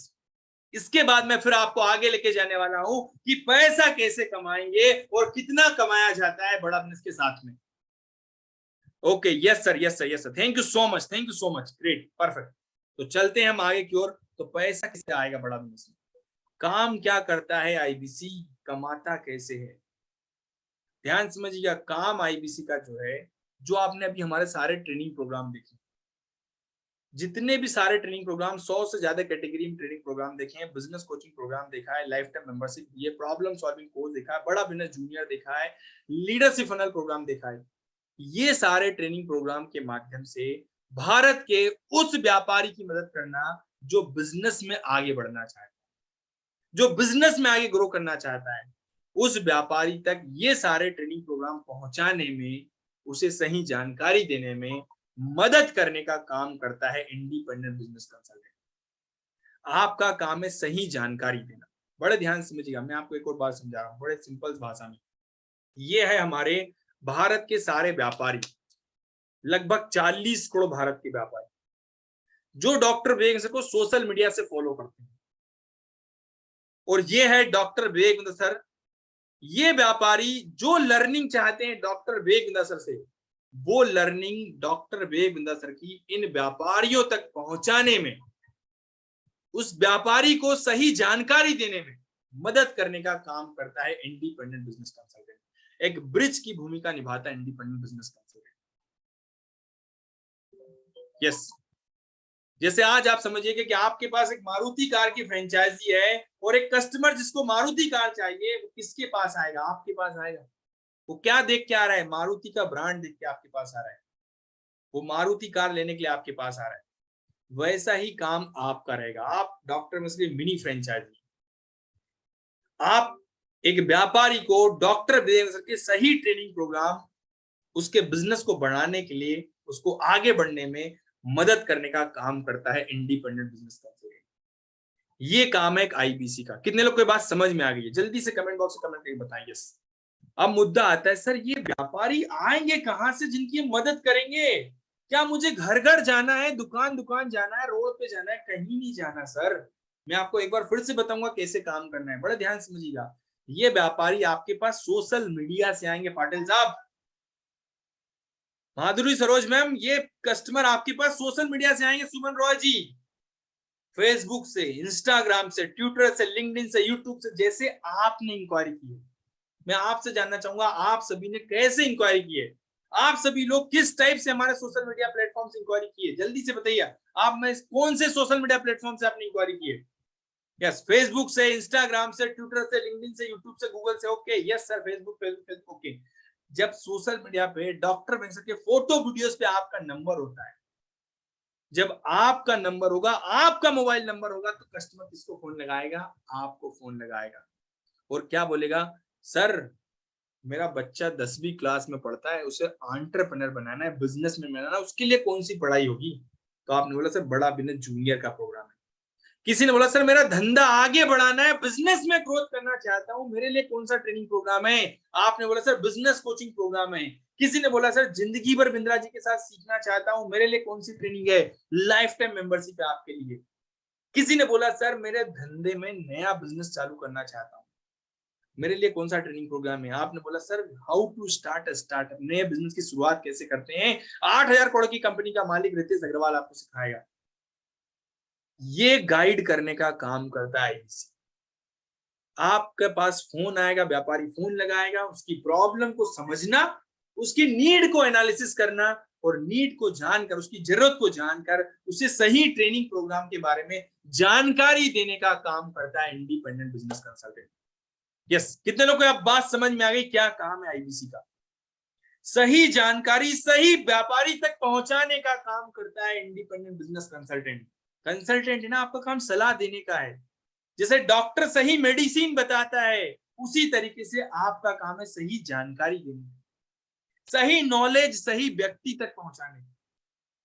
इसके बाद मैं फिर आपको आगे लेके जाने वाला हूं कि पैसा कैसे कमाएंगे और कितना कमाया जाता है बड़ा बिजनेस के साथ में। Okay, yes sir, yes sir, yes sir, thank you so much, thank you so much, great, perfect. तो चलते हैं हम आगे की ओर। तो पैसा किससे आएगा बड़ा बिजनेस में? काम क्या करता है आईबीसी, कमाता कैसे है? ध्यान समझिएगा, काम आईबीसी का जो है, जो आपने अभी हमारे सारे ट्रेनिंग प्रोग्राम देखे, जितने भी सारे ट्रेनिंग प्रोग्राम, 100 से ज्यादा कैटेगरी में ट्रेनिंग प्रोग्राम देखे हैं, बिजनेस कोचिंग प्रोग्राम देखा है, लाइफ टाइम मेंबरशिप, ये प्रॉब्लम सॉल्विंग कोर्स देखा है, बड़ा बिजनेस जूनियर देखा है, लीडरशिप फनल प्रोग्राम देखा है। ये सारे ट्रेनिंग प्रोग्राम के माध्यम से भारत के उस व्यापारी की मदद करना जो बिजनेस में आगे बढ़ना चाहता है, जो बिजनेस में आगे ग्रो करना चाहता है, उस व्यापारी तक ये सारे ट्रेनिंग प्रोग्राम पहुंचाने में, उसे सही जानकारी देने में मदद करने का काम करता है इंडिपेंडेंट बिजनेस कंसल्टेंट। आपका काम है सही जानकारी देना। बड़े ध्यान से समझिएगा, मैं आपको एक और बात समझा रहा हूं बड़े सिंपल भाषा में। ये है हमारे भारत के सारे व्यापारी, लगभग 40 करोड़ भारत के व्यापारी, जो डॉक्टर विवेक को सोशल मीडिया से फॉलो करते हैं। और ये है डॉक्टर विवेक सर, ये व्यापारी जो लर्निंग चाहते हैं डॉक्टर विवेक सर से, वो लर्निंग डॉक्टर विवेक सर की इन व्यापारियों तक पहुंचाने में, उस व्यापारी को सही जानकारी देने में मदद करने का काम करता है इंडिपेंडेंट बिजनेस कंसल्टेंट। एक ब्रिज की भूमिका निभाता है इंडिपेंडेंट बिजनेस कंसल्टेंट। यस, जैसे आज आप समझिए कि आपके पास एक मारुति कार की फ्रेंचाइजी है और एक कस्टमर जिसको मारुति कार चाहिए, वो किसके पास आएगा? आपके पास आएगा। वो क्या देख के आ रहा है? मारुति का ब्रांड देख के आपके पास आ रहा है, वो मारुति कार लेने के लिए आपके पास आ रहा है। वैसा ही काम आपका रहेगा। आप डॉक्टर मिस्त्री मिनी फ्रेंचाइजी, आप एक व्यापारी को डॉक्टर विजय के सही ट्रेनिंग प्रोग्राम, उसके बिजनेस को बढ़ाने के लिए, उसको आगे बढ़ने में मदद करने का काम करता है इंडिपेंडेंट बिजनेस कंसल्टेंट। ये काम है एक आईबीसी का। कितने लोग को बात समझ में आ गई है? जल्दी से कमेंट बॉक्स में कमेंट करके बताइए। अब मुद्दा आता है, सर ये व्यापारी आएंगे कहां से जिनकी मदद करेंगे? क्या मुझे घर घर जाना है, दुकान दुकान जाना है, रोड पे जाना है? कहीं नहीं जाना सर। मैं आपको एक बार फिर से बताऊंगा कैसे काम करना है, बड़ा ध्यान समझिएगा। ये व्यापारी आपके पास सोशल मीडिया से आएंगे। पाटिल साहब, माधुरी सरोज मैम, ये कस्टमर आपके पास सोशल मीडिया से आएंगे। सुमन रॉय जी, फेसबुक से, इंस्टाग्राम से, ट्विटर से, लिंक्डइन से, यूट्यूब से, जैसे आपने इंक्वायरी की है। मैं आपसे जानना चाहूंगा, आप सभी ने कैसे इंक्वायरी की है? आप सभी लोग किस टाइप से हमारे सोशल मीडिया प्लेटफॉर्म से इंक्वायरी की है? जल्दी से बताइए। आप में कौन से सोशल मीडिया प्लेटफॉर्म से आपने इंक्वायरी की है? यस, फेसबुक से, इंस्टाग्राम से, ट्विटर से, लिंक्डइन से, यूट्यूब से, गूगल से। Okay, yes sir, Facebook. Okay, जब सोशल मीडिया पे डॉक्टर वेंकट के फोटो वीडियोस पे आपका नंबर होता है, जब आपका नंबर होगा, आपका मोबाइल नंबर होगा, तो कस्टमर किसको फोन लगाएगा? आपको फोन लगाएगा और क्या बोलेगा? सर मेरा बच्चा 10वीं क्लास में पढ़ता है, उसे एंटरप्रेन्योर बनाना है, बिजनेस में बनाना है, उसके लिए कौन सी पढ़ाई होगी? तो आपने बोला सर बड़ा बिजनेस जूनियर का प्रोग्राम है। किसी ने बोला सर मेरा धंधा आगे बढ़ाना है, बिजनेस में ग्रोथ करना चाहता हूं, मेरे लिए कौन सा ट्रेनिंग प्रोग्राम है? आपने बोला सर बिजनेस कोचिंग प्रोग्राम है। किसी ने बोला सर जिंदगी भर बिंद्रा जी के साथ सीखना चाहता हूं, मेरे लिए कौन सी ट्रेनिंग है? लाइफ टाइम मेंबरशिप है आपके लिए। किसी ने बोला सर मेरे धंधे में नया बिजनेस चालू करना चाहता हूं, मेरे लिए कौन सा ट्रेनिंग प्रोग्राम है? आपने बोला sir how to start a startup, नए बिजनेस की शुरुआत कैसे करते हैं, 8000 करोड़ की कंपनी का मालिक रितेश अग्रवाल आपको सिखाएगा। ये गाइड करने का काम करता है आईबीसी। आपके पास फोन आएगा, व्यापारी फोन लगाएगा, उसकी प्रॉब्लम को समझना, उसकी नीड को एनालिसिस करना और नीड को जानकर, उसकी जरूरत को जानकर उसे सही ट्रेनिंग प्रोग्राम के बारे में जानकारी देने का काम करता है इंडिपेंडेंट बिजनेस कंसल्टेंट। यस, कितने लोगों को अब बात समझ में आ गई क्या काम है आईबीसी का? सही जानकारी सही व्यापारी तक पहुंचाने का काम करता है इंडिपेंडेंट बिजनेस कंसल्टेंट। कंसल्टेंट है ना, आपका काम सलाह देने का है। जैसे डॉक्टर सही मेडिसिन बताता है, उसी तरीके से आपका काम है सही जानकारी देने, सही नॉलेज सही व्यक्ति तक पहुंचाने।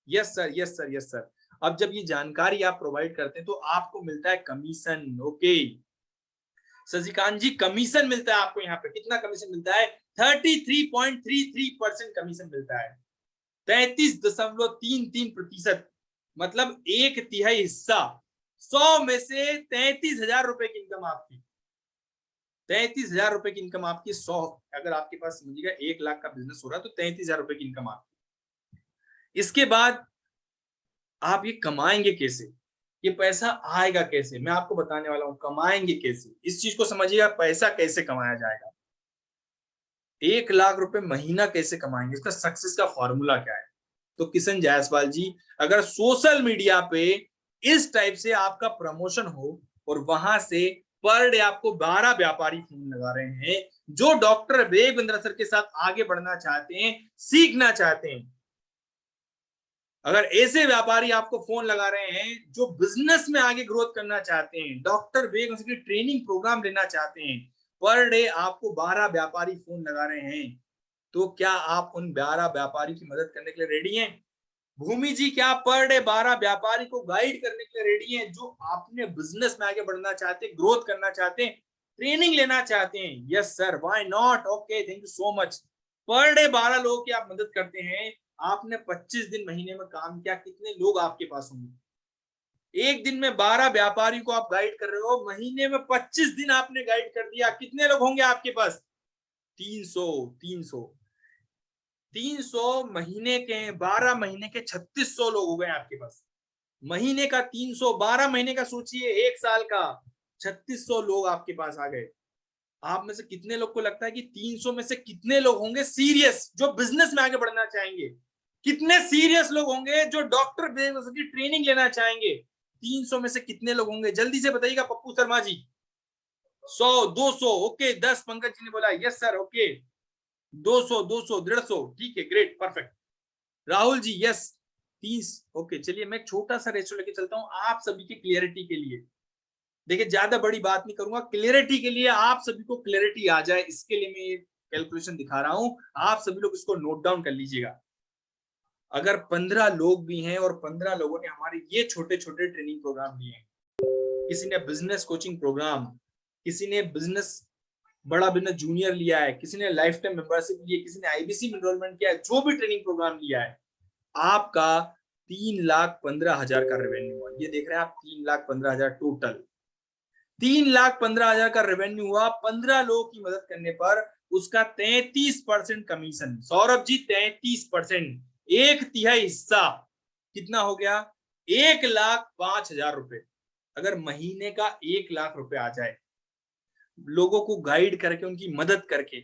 Yes sir, yes sir, yes sir. अब जब ये जानकारी आप प्रोवाइड करते हैं तो आपको मिलता है कमीशन। ओके शशिकांत जी, कमीशन मिलता है आपको। यहाँ पे कितना कमीशन मिलता है? 33.33% कमीशन मिलता है। 33.33%, मतलब 1/3 हिस्सा 100 में से 33,000 रुपए की इनकम आपकी, 33,000 रुपए की इनकम आपकी। 100 अगर आपके पास समझिएगा 1 लाख का बिजनेस हो रहा है तो 33,000 रुपए की इनकम आपकी। इसके बाद आप ये कमाएंगे कैसे, ये पैसा आएगा कैसे, मैं आपको बताने वाला हूं कमाएंगे कैसे। इस चीज को समझिएगा, पैसा कैसे कमाया जाएगा, 1 लाख रुपए महीना कैसे कमाएंगे, इसका सक्सेस का फॉर्मूला क्या है। तो किशन जायसवाल जी, अगर सोशल मीडिया पे इस टाइप से आपका प्रमोशन हो और वहां से पर डे आपको 12 व्यापारी फोन लगा रहे हैं जो डॉक्टर वेगवेंद्र सर के साथ आगे बढ़ना चाहते हैं, सीखना चाहते हैं, अगर ऐसे व्यापारी आपको फोन लगा रहे हैं जो बिजनेस में आगे ग्रोथ करना चाहते हैं, डॉक्टर वेगवेंद्र की ट्रेनिंग प्रोग्राम लेना चाहते हैं, पर डे आपको 12 व्यापारी फोन लगा रहे हैं, तो क्या आप उन 12 व्यापारी की मदद करने के लिए रेडी हैं? भूमि जी, क्या पर डे 12 व्यापारी को गाइड करने के लिए रेडी हैं जो आपने बिजनेस में आगे बढ़ना चाहते हैं, ग्रोथ करना चाहते हैं, ट्रेनिंग लेना चाहते हैं? Yes sir, why not, okay, thank you so much. Per day 12 लोगों की आप मदद करते हैं, आपने 25 दिन महीने में काम किया, कितने लोग आपके पास होंगे? एक दिन में 12 व्यापारी को आप गाइड कर रहे हो, महीने में 25 दिन आपने गाइड कर दिया, कितने लोग होंगे आपके पास? 300। 300 महीने के, 12 महीने के 3600 लोग हो गए आपके पास। महीने का 300, 12 महीने का सोचिए, 1 साल का 3600 लोग आपके पास आ गए। आप में से कितने लोग को लगता है कि 300 में से कितने लोग होंगे सीरियस जो बिजनेस में आगे बढ़ना चाहेंगे? कितने सीरियस लोग होंगे जो डॉक्टर की ट्रेनिंग लेना चाहेंगे? 300 में से कितने लोग होंगे? जल्दी से बताइएगा पप्पू शर्मा जी। 100, 200, ओके। 10 पंकज जी ने बोला यस सर, ओके। 200, 200, 150, ठीक है, great, perfect. Rahul ji yes, 30, okay. चलिए मैं छोटा सा रेशो लेके चलता हूं आप सभी की क्लियरिटी के लिए। देखिए ज्यादा बड़ी बात नहीं करूंगा, क्लियरिटी के लिए, आप सभी को क्लियरिटी आ जाए इसके लिए मैं कैलकुलेशन दिखा रहा हूं, आप सभी लोग इसको नोट डाउन कर लीजिएगा। अगर 15 लोग भी हैं और 15 लोगों ने हमारे ये छोटे छोटे ट्रेनिंग प्रोग्राम लिए हैं, किसी ने बिजनेस कोचिंग प्रोग्राम, किसी ने बिजनेस बड़ा बिजनेस जूनियर लिया है, किसी ने लाइफ टाइम मेंबरशिप ली है, किसी ने आईबीसी में एनरोलमेंट किया है, जो भी ट्रेनिंग प्रोग्राम लिया है, आपका 3,15,000 का रेवेन्यू हुआ। ये देख रहे हैं आप, 3,15,000 टोटल, 3,15,000 का रेवेन्यू हुआ 15 लोगों की मदद करने पर। उसका 33% कमीशन, सौरभ जी 33%, 1/3 हिस्सा कितना हो गया? 1,05,000 रुपए। अगर महीने का 1 लाख रुपए आ जाए लोगों को गाइड करके, उनकी मदद करके,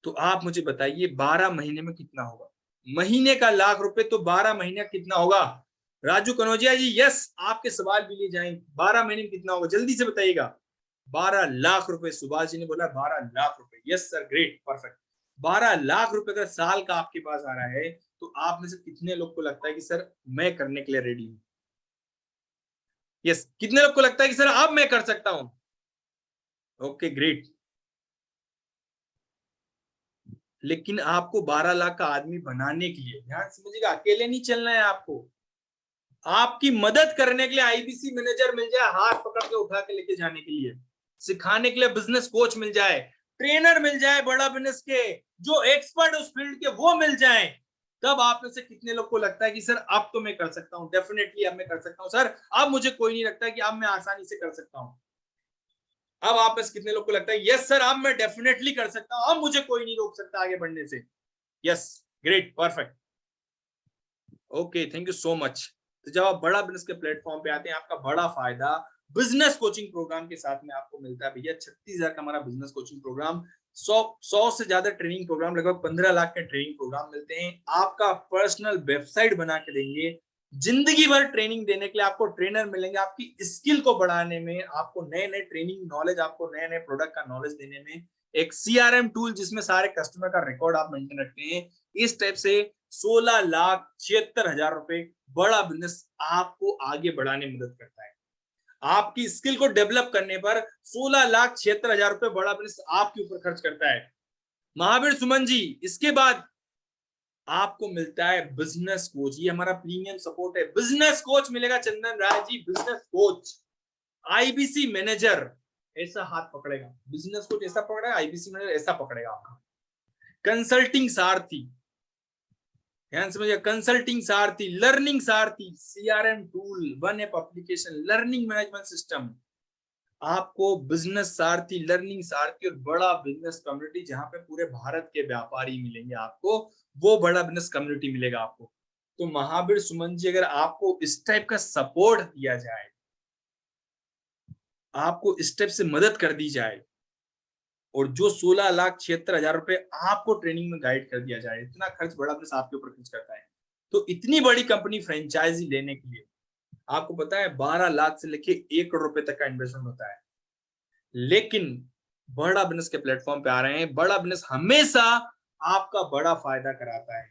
तो आप मुझे बताइए 12 महीने में कितना होगा? महीने का 1 लाख रुपए तो 12 महीने कितना होगा? राजू कनौजिया जी यस, आपके सवाल भी लिए जाएंगे। 12 महीने में कितना होगा जल्दी से बताइएगा। 12 लाख रुपए, सुभाष जी ने बोला 12 लाख रुपए। Yes sir, great, perfect. 12 lakh रुपए अगर साल का आपके पास आ रहा है तो आप में से कितने लोग को लगता है कि सर मैं करने के लिए रेडी हूं? यस, कितने लोग को लगता है कि सर अब मैं कर सकता हूं? Okay, great. लेकिन आपको 12 लाख का आदमी बनाने के लिए, ध्यान समझिएगा, अकेले नहीं चलना है आपको, आपकी मदद करने के लिए आईबीसी मैनेजर मिल जाए, हाथ पकड़ के उठा के लेके जाने के लिए, सिखाने के लिए बिजनेस कोच मिल जाए, ट्रेनर मिल जाए बड़ा बिजनेस के, जो एक्सपर्ट उस फील्ड के वो मिल जाए, तब आप में से कितने लोग को लगता है कि सर अब तो मैं कर सकता हूं, डेफिनेटली अब मैं कर सकता हूं सर, अब मुझे कोई नहीं लगता कि अब मैं आसानी से कर सकता हूं? अब आप में से कितने लोग को लगता है यस सर अब मैं डेफिनेटली कर सकता हूं, अब मुझे कोई नहीं रोक सकता आगे बढ़ने से? Yes, great, perfect, okay, thank you so much. तो जब आप बड़ा बिजनेस के प्लेटफॉर्म पे आते हैं, आपका बड़ा फायदा बिजनेस कोचिंग प्रोग्राम के साथ में आपको मिलता है। भैया 36,000 का हमारा बिजनेस कोचिंग प्रोग्राम, 100 से ज्यादा ट्रेनिंग प्रोग्राम, लगभग 15 लाख के ट्रेनिंग प्रोग्राम मिलते हैं। आपका पर्सनल वेबसाइट बना के देंगे, जिंदगी भर ट्रेनिंग देने के लिए आपको ट्रेनर मिलेंगे, आपकी स्किल को बढ़ाने में, आपको नए नए ट्रेनिंग नॉलेज, आपको नए नए प्रोडक्ट का नॉलेज देने में, एक सीआरएम टूल जिसमें सारे कस्टमर का रिकॉर्ड आप मेंटेन रखते हैं। इस टाइप से 16,76,000 रुपए बड़ा बिजनेस आपको आगे बढ़ाने में मदद करता है। आपकी स्किल को डेवलप करने पर 16,76,000 रुपए बड़ा बिजनेस आपके ऊपर खर्च करता है। महावीर सुमन जी, इसके बाद आपको मिलता है बिजनेस कोच, ये हमारा प्रीमियम सपोर्ट है। बिजनेस कोच मिलेगा चंदन Rai ji, business coach, IBC manager ऐसा हाथ पकड़ेगा, बिजनेस कोच ऐसा पकड़ेगा, आईबीसी मैनेजर ऐसा पकड़ेगा आपका, कंसल्टिंग सारथी ध्यान समझिए, कंसल्टिंग सारथी, लर्निंग सारथी, CRM tool, one app application, learning management system, आपको बिजनेस सारथी, लर्निंग सारथी और बड़ा बिजनेस कम्युनिटी जहां पे पूरे भारत के व्यापारी मिलेंगे आपको, वो बड़ा बिजनेस कम्युनिटी मिलेगा आपको। तो महावीर सुमन जी, अगर आपको इस टाइप का सपोर्ट दिया जाए, आपको इस टाइप से मदद कर दी जाए, और जो 16,76,000 रुपए आपको ट्रेनिंग में गाइड कर दिया जाए, इतना खर्च बड़ा बिजनेस आपके ऊपर खर्च करता है। तो इतनी बड़ी कंपनी फ्रेंचाइजी लेने के लिए आपको पता है 12 लाख से लेके 1 करोड़ रुपए तक का इन्वेस्टमेंट होता है। लेकिन बड़ा बिजनेस के प्लेटफॉर्म पे आ रहे हैं, बड़ा बिजनेस हमेशा आपका बड़ा फायदा कराता है,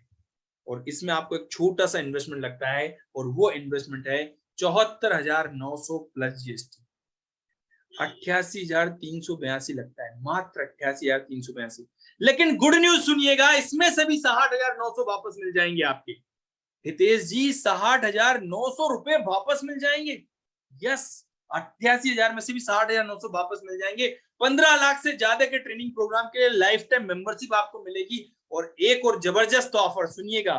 और इसमें आपको एक छोटा सा इन्वेस्टमेंट लगता है, और वो इन्वेस्टमेंट है 74,900 प्लस GST। 88,382 लगता है, मात्र 88,382। लेकिन गुड न्यूज सुनिएगा, इसमें से भी 60,900 वापस मिल जाएंगे आपके हितेश जी, 60,900 रुपए वापस मिल जाएंगे। यस, 88,000 में से भी 60,900 वापस मिल जाएंगे। 15 लाख से ज्यादा के ट्रेनिंग प्रोग्राम के लाइफ टाइम मेंबरशिप आपको मिलेगी, और एक और जबरदस्त ऑफर सुनिएगा,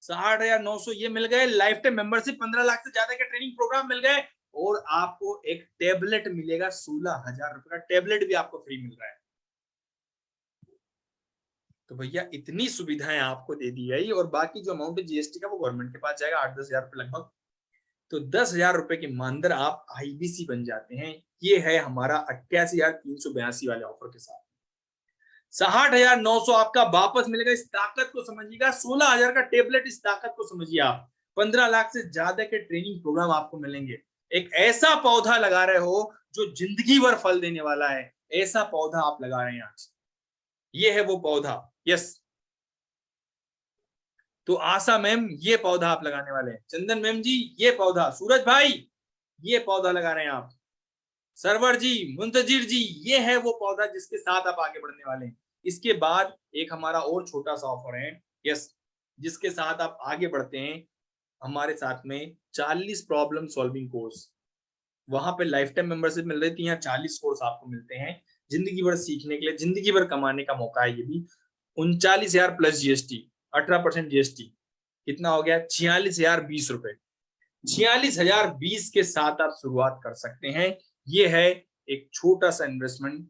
60,900 ये मिल गए, लाइफ टाइम मेंबरशिप, 15 लाख से ज्यादा के ट्रेनिंग प्रोग्राम मिल गए, और आपको एक टेबलेट मिलेगा, 16,000 रुपए का टेबलेट भी आपको फ्री मिल रहा है। तो भैया इतनी सुविधाएं आपको दे दी गई, और बाकी जो अमाउंट है GST का वो गवर्नमेंट के पास जाएगा, 8-10 हजार रुपए लगभग। तो 10,000 रुपए के मानदर आप IBC बन जाते हैं। ये है हमारा 88,382 वाले ऑफर के साथ। 60,900 आपका वापस मिलेगा। इस ताकत को समझिएगा, 16,000 का टेबलेट, इस ताकत को समझिए आप। 15 लाख से ज्यादा के ट्रेनिंग प्रोग्राम आपको मिलेंगे। एक ऐसा पौधा लगा रहे हो जो जिंदगी भर फल देने वाला है, ऐसा पौधा आप लगा रहे हैं आज। ये है वो पौधा। यस, तो आशा मैम ये पौधा आप लगाने वाले हैं, चंदन मैम जी ये पौधा, सूरज भाई ये पौधा लगा रहे हैं आप, सरवर जी, मुंतजिर जी ये है वो पौधा जिसके साथ आप आगे बढ़ने वाले हैं। इसके बाद एक हमारा और छोटा सा ऑफर है, यस, जिसके साथ आप आगे बढ़ते हैं हमारे साथ में 40 प्रॉब्लम सॉल्विंग कोर्स, वहां पे लाइफ टाइम मेंबरशिप मिल रही थी, यहाँ 40 कोर्स आपको मिलते हैं जिंदगी भर सीखने के लिए, जिंदगी भर कमाने का मौका है। ये भी 39,000 प्लस GST, 18% GST, कितना हो गया 46,020 रुपए। 46,020 के साथ आप शुरुआत कर सकते हैं। ये है एक छोटा सा इन्वेस्टमेंट।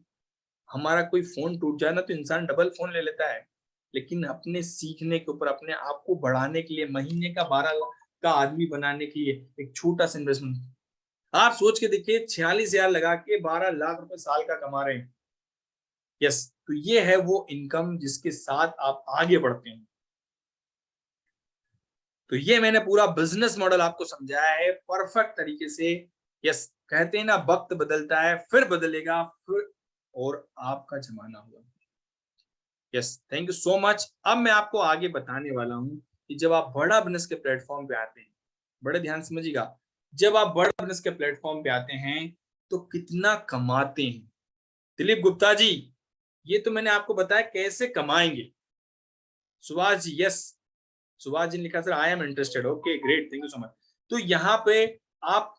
हमारा कोई फोन टूट जाए ना तो इंसान डबल फोन ले लेता है, लेकिन अपने सीखने के ऊपर, अपने आप को बढ़ाने के लिए, महीने का 12 का आदमी बनाने के लिए एक छोटा सा इन्वेस्टमेंट आप सोच के देखिए, 46,000 लगा के 12 लाख रुपए साल का कमा रहे हैं। यस, तो ये है वो इनकम जिसके साथ आप आगे बढ़ते हैं। तो ये मैंने पूरा बिजनेस मॉडल आपको समझाया है परफेक्ट तरीके से। यस, कहते हैं ना वक्त बदलता है फिर बदलेगा, फिर और आपका जमाना होगा। Yes, thank you so much. अब मैं आपको आगे बताने वाला हूं कि जब आप बड़ा बिजनेस के प्लेटफॉर्म पे आते हैं, बड़े ध्यान समझिएगा, जब आप बड़ा बिजनेस के प्लेटफॉर्म पे आते हैं तो कितना कमाते हैं। दिलीप गुप्ता जी, ये तो मैंने आपको बताया कैसे कमाएंगे। सुभाष जी, यस, सुभाष जी ने लिखा sir I am interested, okay great, thank you so much. तो यहाँ पे आप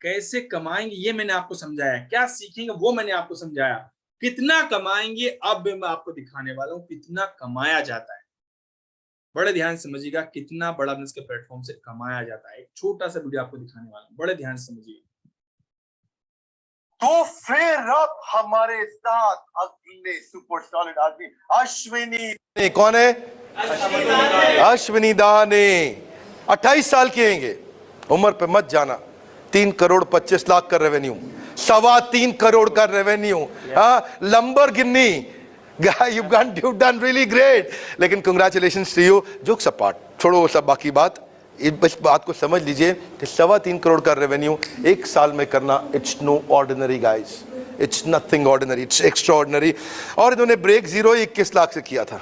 कैसे कमाएंगे ये मैंने आपको समझाया, क्या सीखेंगे वो मैंने आपको समझाया, कितना कमाएंगे अब मैं आपको दिखाने वाला हूँ कितना कमाया जाता है। बड़े ध्यान से समझिएगा कितना बड़ा बिजनेस के प्लेटफॉर्म से कमाया जाता है। एक छोटा सा वीडियो आपको दिखाने वाला हूँ, बड़े ध्यान से समझिएगा। तो फिर अब हमारे साथ अगले सुपर सॉलिड आदमी अश्विनी। कौन है? अश्विनी दाने। 28 साल के हैंगे, उम्र पे मत जाना। 3 करोड़ 25 लाख का रेवेन्यू, 3.25 करोड़ का revenue, Lamborghini. You've done really great. लेकिन congratulations to you. Jokes apart, छोड़ो वो सब बाकी बात, इस बात को समझ लीजिए कि 3.25 करोड़ का रेवेन्यू एक साल में करना, it's no ordinary guys, it's nothing ordinary, it's extraordinary. और इन्होंने ब्रेक 21 लाख से किया था,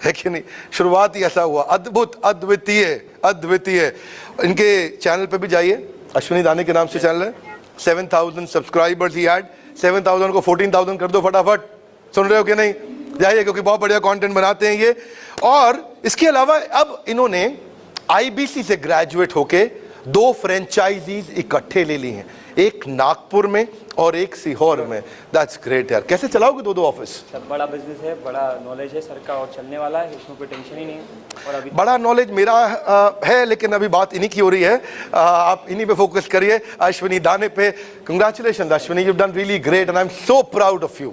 है कि नहीं? शुरुआत ही ऐसा हुआ, अद्भुत, अद्वितीय, अद्वितीय। इनके चैनल पे भी जाइए, अश्विनी दाने के नाम से चैनल है। 7,000 सब्सक्राइबर्स ही हैड, 7,000 को 14,000 कर दो फटाफट। सुन रहे हो कि नहीं? जाइए, क्योंकि बहुत बढ़िया कंटेंट बनाते हैं ये। और इसके अलावा अब इन्होंने IBC से ग्रेजुएट होके 2 फ्रेंचाइजीज इकट्ठे ले ली हैं, एक नागपुर में और एक सीहोर में। दैट्स ग्रेट यार। कैसे चलाओगे 2 ऑफिस? सर बड़ा बिजनेस है, बड़ा नॉलेज है सर का और चलने वाला है, इसमें कोई टेंशन ही नहीं है। और अभी बड़ा नॉलेज मेरा है, लेकिन अभी बात इन्हीं की हो रही है। आप इन्हीं पे फोकस करिए, अश्विनी दाने पे। Congratulation Ashwini, you done really great and I am so proud of you.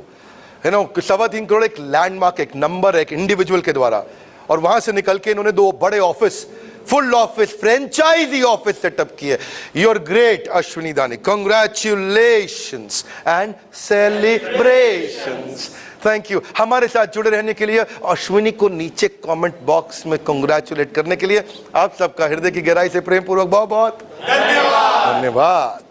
3.25 crore एक लैंडमार्क, एक नंबर, एक इंडिविजुअल के द्वारा, और वहां से निकल के इन्होंने 2 बड़े office, full office, franchise office setup किए। You are great Ashwini Dani, congratulations and celebrations. Thank you. हमारे साथ जुड़े रहने के लिए, अश्विनी को नीचे कमेंट बॉक्स में कंग्रेचुलेट करने के लिए आप सबका हृदय की गहराई से प्रेम पूर्वक बहुत बहुत धन्यवाद।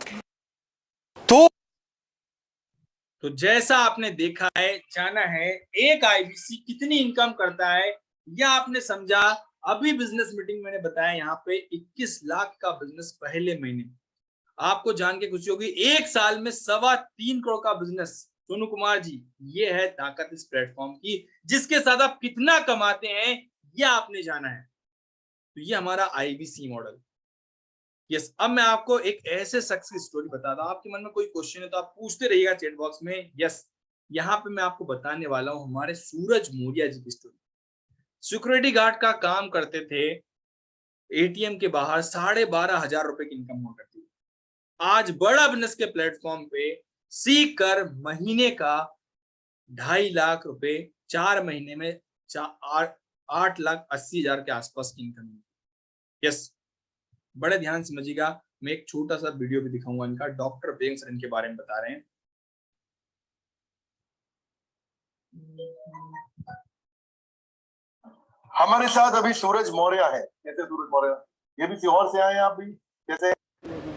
तो जैसा आपने देखा है, जाना है एक आईबीसी कितनी इनकम करता है, या आपने समझा। अभी बिजनेस मीटिंग मैंने बताया, यहाँ पे 21 लाख का बिजनेस पहले महीने। आपको जान के खुशी होगी, 1 साल में 3.25 करोड़ का बिजनेस। सोनू कुमार जी, ये है ताकत इस प्लेटफॉर्म की, जिसके साथ आप कितना कमाते हैं यह आपने जाना है। तो ये हमारा आईबीसी मॉडल। यस, अब मैं आपको एक ऐसे शख्स की स्टोरी बताता हूं। आपके मन में कोई क्वेश्चन है तो आप पूछते रहिएगा चैट बॉक्स में। यस, यहाँ पे मैं आपको बताने वाला हूं हमारे सूरज मौर्य जी की स्टोरी। सिक्योरिटी गार्ड का काम करते थे, एटीएम के बाहर 12,500 रुपए की इनकम हुआ करती थी। आज बड़ा बिजनेस के प्लेटफॉर्म पे सीख कर महीने का 2.5 लाख रुपए, 4 महीने में 8,80,000 के आसपास की इनकम। यस, बड़े ध्यान समझिएगा। मैं एक छोटा सा वीडियो भी दिखाऊंगा इनका। डॉक्टर वेंग सर इनके बारे में बता रहे हैं। हमारे साथ अभी सूरज मौर्य है। कैसे सूरज मौर्य? ये भी सीहोर से आए हैं आप भी? कैसे?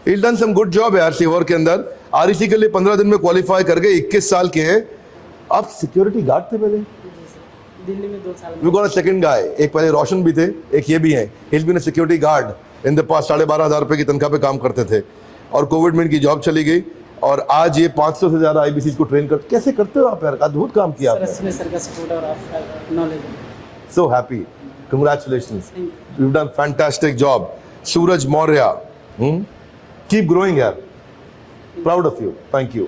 He's done some good job यार सीहोर के अंदर। आरईसी के लिए 15 दिन में क्वालिफाई कर गए, 21 साल के हैं। आप सिक्योरिटी गार्ड थे पहले? दिल्ली में 2 साल। We got a second guy, एक पहले रोशन भी थे, एक ये भी हैं। He's been a security guard in the past। 12,500 रुपए की तनख्वाह पे काम करते थे, और कोविड में इनकी जॉब चली गई, और आज ये 500 से ज्यादा आईबीसी को ट्रेन करते। कैसे करते हो आप यार? अद्भुत काम किया आपने। सर का सपोर्ट और आपका knowledge. So happy, congratulations, you've done fantastic job, सूरज मौर्य। Keep growing यार, proud of you, thank you।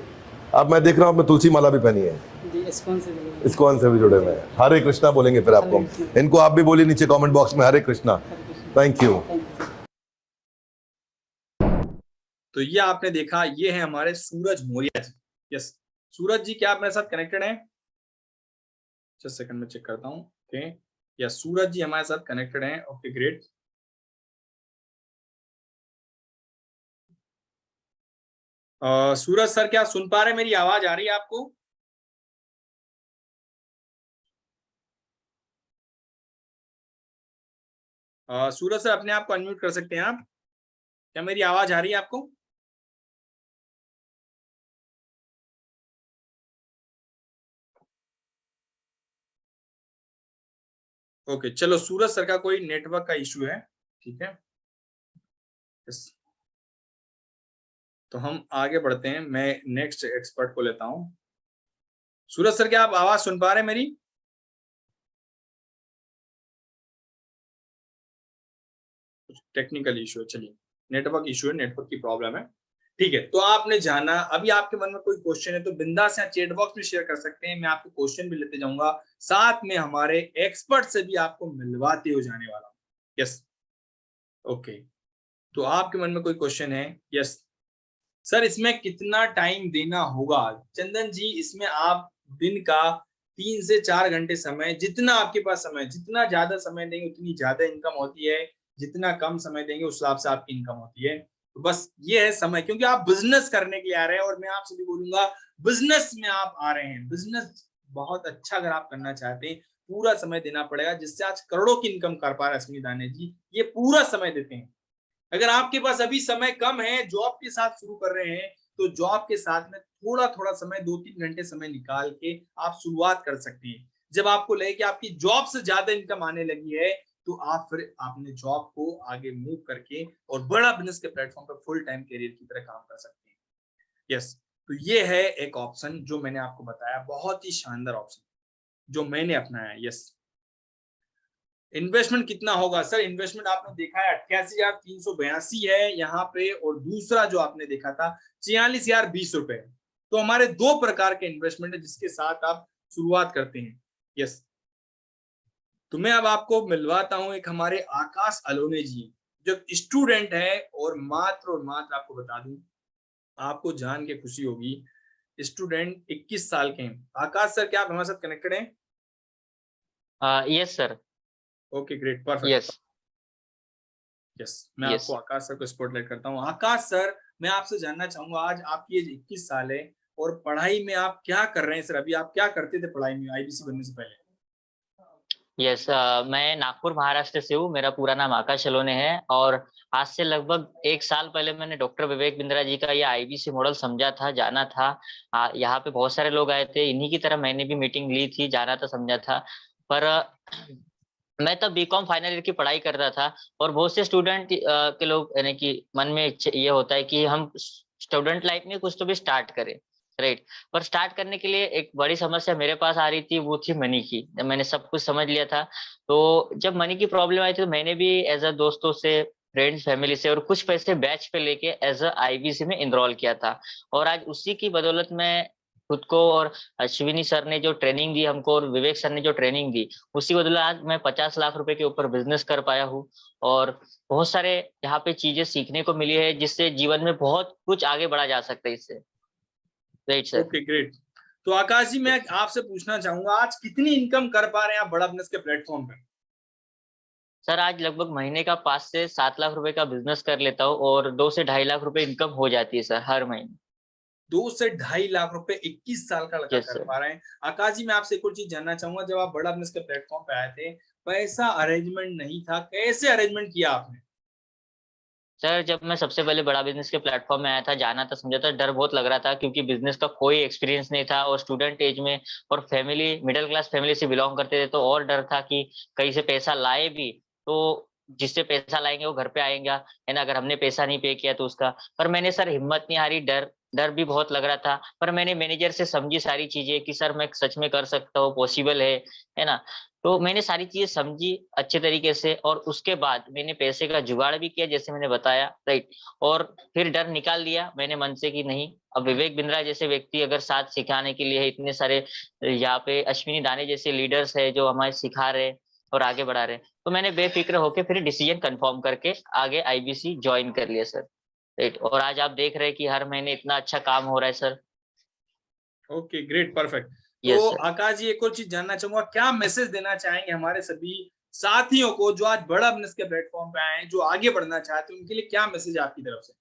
अब मैं देख रहा हूँ आपने तुलसी माला भी पहनी है। इस्कॉन से भी जुड़े हुए हैं। हरे कृष्णा बोलेंगे फिर आपको। इनको आप भी बोलिए नीचे कमेंट बॉक्स में, हरे कृष्णा। Thank you. तो ये आपने देखा, ये है हमारे सूरज मौर्य जी। यस, सूरज जी क्या आप मेरे साथ कनेक्टेड हैं? जस्ट सेकंड में चेक करता हूँ। ओके, यस, सूरज जी हमारे साथ कनेक्टेड हैं। Okay, great. सूरज सर, क्या सुन पा रहे हैं? मेरी आवाज आ रही है आपको? सूरज सर, अपने आप को अनम्यूट कर सकते हैं आप? क्या मेरी आवाज आ रही है आपको? ओके, चलो, सूरज सर का कोई नेटवर्क का इशू है, ठीक है। यस, तो हम आगे बढ़ते हैं। मैं नेक्स्ट एक्सपर्ट को लेता हूं। सूरज सर, क्या आप आवाज सुन पा रहे हैं मेरी? कुछ टेक्निकल इशू है, चलिए, नेटवर्क इशू है, नेटवर्क की प्रॉब्लम है, ठीक है। तो आपने जाना, अभी आपके मन में कोई क्वेश्चन है तो बिंदास यहाँ चैट बॉक्स में शेयर कर सकते हैं। मैं आपको क्वेश्चन भी लेते जाऊंगा, साथ में हमारे एक्सपर्ट से भी आपको मिलवाते हो जाने वाला हूँ। यस, ओके, तो आपके मन में कोई क्वेश्चन है? यस सर, इसमें कितना टाइम देना होगा? चंदन जी, इसमें आप दिन का 3 से 4 घंटे समय, जितना आपके पास समय, जितना ज्यादा समय देंगे उतनी ज्यादा इनकम होती है, जितना कम समय देंगे उस हिसाब से आपकी इनकम होती है। तो बस ये है समय, क्योंकि आप बिजनेस करने के लिए आ रहे हैं, और मैं आपसे भी बोलूंगा बिजनेस में आप आ रहे हैं, बिजनेस बहुत अच्छा अगर आप करना चाहते हैं, पूरा समय देना पड़ेगा, जिससे आज करोड़ों की इनकम कर पा रहे हैं अश्विनी दाने जी, ये पूरा समय देते हैं। अगर आपके पास अभी समय कम है, जॉब के साथ शुरू कर रहे हैं, तो जॉब के साथ में थोड़ा थोड़ा समय, 2-3 घंटे समय निकाल के आप शुरुआत कर सकते हैं। जब आपको लगे कि आपकी जॉब से ज्यादा इनकम आने लगी है, तो आप फिर अपने जॉब को आगे मूव करके और बड़ा बिजनेस के प्लेटफॉर्म पर फुल टाइम करियर की तरह काम कर सकते हैं। यस, तो ये है एक ऑप्शन जो मैंने आपको बताया, बहुत ही शानदार ऑप्शन जो मैंने अपनाया। यस, इन्वेस्टमेंट कितना होगा सर? इन्वेस्टमेंट आपने देखा है 88,382 है यहाँ पे, और दूसरा जो आपने देखा था 46,020 रुपए। तो हमारे दो प्रकार के इन्वेस्टमेंट है जिसके साथ आप शुरुआत करते हैं। यस, तो मैं अब आपको मिलवाता हूं एक हमारे आकाश अलोने जी, जो स्टूडेंट है, और मात्र आपको बता दूं, आपको जान के खुशी होगी, स्टूडेंट 21 साल के हैं। आकाश सर, क्या आप हमारे साथ कनेक्टेड हैं? Yes sir. Okay, great, perfect. Yes yes, मैं यस आपको आकाश सर को स्पॉटलाइट करता हूँ। आकाश सर, मैं आपसे जानना चाहूंगा, आज आपकी एज 21 साल है और पढ़ाई में आप क्या कर रहे हैं सर? अभी आप क्या करते थे पढ़ाई में आईबीसी बनने से पहले? यस मैं नागपुर महाराष्ट्र से हूँ। मेरा पूरा नाम आकाश अलोने है और आज से लगभग 1 साल पहले मैंने डॉक्टर विवेक बिंद्रा जी का ये आईबीसी मॉडल समझा था, जाना था। यहाँ पे बहुत सारे लोग आए थे, इन्हीं की तरह मैंने भी मीटिंग ली थी, जाना था, समझा था। पर मैं तब बीकॉम फाइनल ईयर की पढ़ाई कर रहा था और बहुत से स्टूडेंट के लोग यानी कि मन में ये होता है कि हम स्टूडेंट लाइफ में कुछ तो भी स्टार्ट करें, राइट। पर स्टार्ट करने के लिए एक बड़ी समस्या मेरे पास आ रही थी, वो थी मनी की। जब मैंने सब कुछ समझ लिया था, तो जब मनी की प्रॉब्लम आई थी, तो मैंने भी एज अ दोस्तों से, फ्रेंड्स, फैमिली से और कुछ पैसे बैच पे लेके एज अ आईबीसी में इनरोल किया था। और आज उसी की बदौलत मैं खुद को, और अश्विनी सर ने जो ट्रेनिंग दी हमको और विवेक सर ने जो ट्रेनिंग दी, उसी बदौलत आज मैं 50 लाख रुपए के ऊपर बिजनेस कर पाया हूँ। और बहुत सारे यहाँ पे चीजें सीखने को मिली है, जिससे जीवन में बहुत कुछ आगे बढ़ा जा सकता है इससे, राइट सर। Okay, great. तो आकाश जी, मैं आपसे पूछना चाहूंगा, आज कितनी इनकम कर पा रहे हैं आप बड़ा बिजनेस के प्लेटफॉर्म पे? सर आज लगभग महीने का 5 से 7 लाख रुपए का बिजनेस कर लेता हूँ और 2 से 2.5 लाख रुपए इनकम हो जाती है सर हर महीने। 2 से 2.5 लाख रुपए 21 साल का लड़का यस कर सर। पा रहे हैं। आकाश जी, मैं आपसे एक और चीज जानना चाहूंगा, जब आप बड़ा बिजनेस के प्लेटफॉर्म पे आए थे, पैसा अरेंजमेंट नहीं था, कैसे अरेंजमेंट किया आपने? सर जब मैं सबसे पहले बड़ा बिजनेस के प्लेटफॉर्म में आया था, जाना था, समझा था, डर बहुत लग रहा था क्योंकि बिजनेस का कोई एक्सपीरियंस नहीं था और स्टूडेंट एज में, और फैमिली मिडिल क्लास फैमिली से बिलोंग करते थे, तो और डर था कि कहीं से पैसा लाए भी तो जिससे पैसा लाएंगे वो घर पे आएगा, है ना, अगर हमने पैसा नहीं पे किया तो उसका। पर मैंने सर हिम्मत नहीं हारी, डर डर भी बहुत लग रहा था, पर मैंने मैनेजर से समझी सारी चीजें कि सर मैं सच में कर सकता हूँ, पॉसिबल है ना। तो मैंने सारी चीजें समझी अच्छे तरीके से और उसके बाद मैंने पैसे का जुगाड़ भी किया, जैसे मैंने बताया, राइट। और फिर डर निकाल दिया मैंने मन से कि नहीं, अब विवेक बिंद्रा जैसे व्यक्ति अगर साथ सिखाने के लिए है, इतने सारे यहाँ पे अश्विनी दाने जैसे लीडर्स है जो हमारे सिखा रहे और आगे बढ़ा रहे, तो मैंने बेफिक्र होकर फिर डिसीजन कंफर्म करके आगे आईबीसी ज्वाइन कर लिया सर, राइट। और आज आप देख रहे हैं कि हर महीने इतना अच्छा काम हो रहा है sir. Okay, great, perfect. Yes तो सर। आकाश जी, एक और चीज जानना चाहूंगा, क्या मैसेज देना चाहेंगे हमारे सभी साथियों को जो आज बड़ा बिजनेस के प्लेटफॉर्म पे आए हैं, जो आगे बढ़ना चाहते हैं, उनके लिए क्या मैसेज आपकी तरफ से?